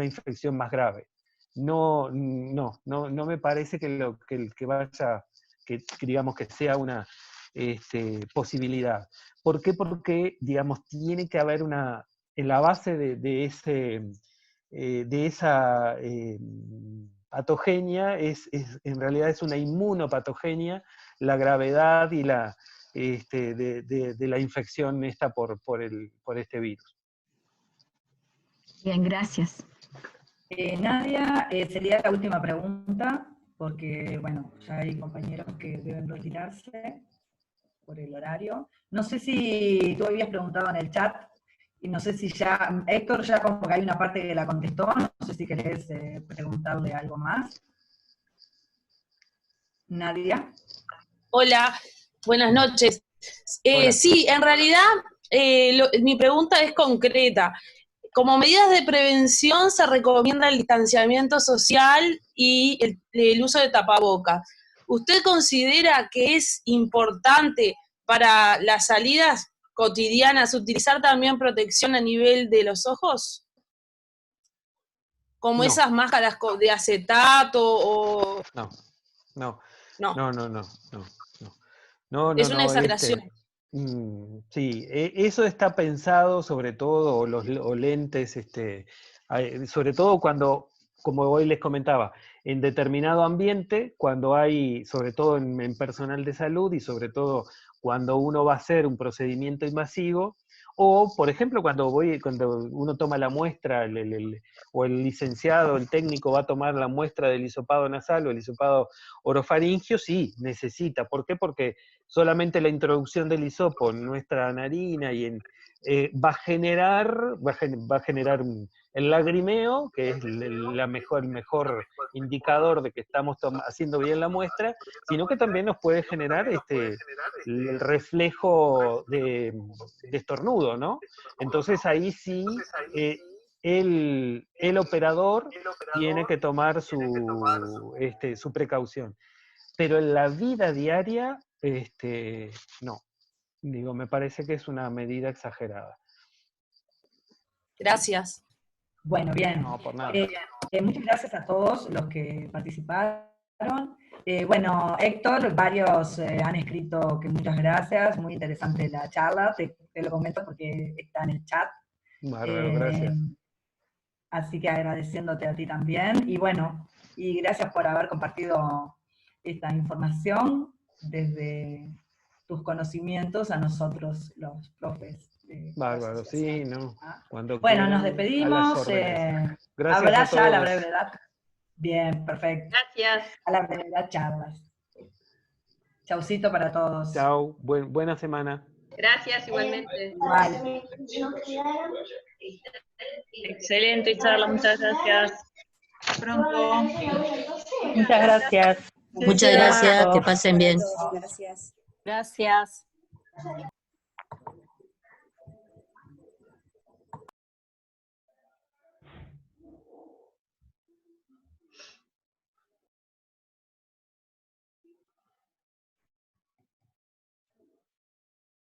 infección más grave. No me parece que digamos que sea una posibilidad. ¿Por qué? Porque, digamos, tiene que haber en la base de esa patogenia, en realidad es una inmunopatogenia, la gravedad y de la infección por este virus. Bien, gracias. Nadia, sería la última pregunta, porque, bueno, ya hay compañeros que deben retirarse por el horario. No sé si tú habías preguntado en el chat, y no sé si ya, Héctor ya como que hay una parte que la contestó, no sé si querés preguntarle algo más. Nadia. Hola, buenas noches. Hola. Sí, en realidad mi pregunta es concreta. Como medidas de prevención se recomienda el distanciamiento social y el uso de tapabocas. ¿Usted considera que es importante para las salidas cotidianas utilizar también protección a nivel de los ojos? Como No. esas máscaras de acetato o... No, no, No, no, no, no, no, no. No, es no, una no, exageración. sí, eso está pensado sobre todo, o lentes, sobre todo cuando, como hoy les comentaba, en determinado ambiente, cuando hay, sobre todo en personal de salud y sobre todo cuando uno va a hacer un procedimiento invasivo, o, por ejemplo, cuando uno toma la muestra, o el licenciado, el técnico va a tomar la muestra del hisopado nasal o el hisopado orofaringio, sí, necesita. ¿Por qué? Porque solamente la introducción del hisopo en nuestra narina va a generar el lagrimeo, que es el mejor indicador de que estamos haciendo bien la muestra, sino que también nos puede generar el reflejo de estornudo, ¿no? Entonces ahí sí el operador tiene que tomar su precaución. Pero en la vida diaria, no. Digo, me parece que es una medida exagerada. Gracias. Bueno, bien. No, por nada. Muchas gracias a todos los que participaron. Bueno, Héctor, varios han escrito que muchas gracias, muy interesante la charla, te lo comento porque está en el chat. Bárbaro, gracias. Así que agradeciéndote a ti también, y bueno, y gracias por haber compartido esta información desde tus conocimientos a nosotros, los profes. Bárbaro, sí, ¿no? Cuando Bueno, quieran, nos a las despedimos. órdenes. Gracias Habrá a ya a la todos. brevedad. Bien, perfecto. Gracias. A la brevedad charlas. Chaucito para todos. Chao, buena semana. Gracias igualmente. Igual. Excelente charla, muchas gracias. Pronto. Muchas gracias. Muchas gracias, que pasen bien. Gracias. Gracias.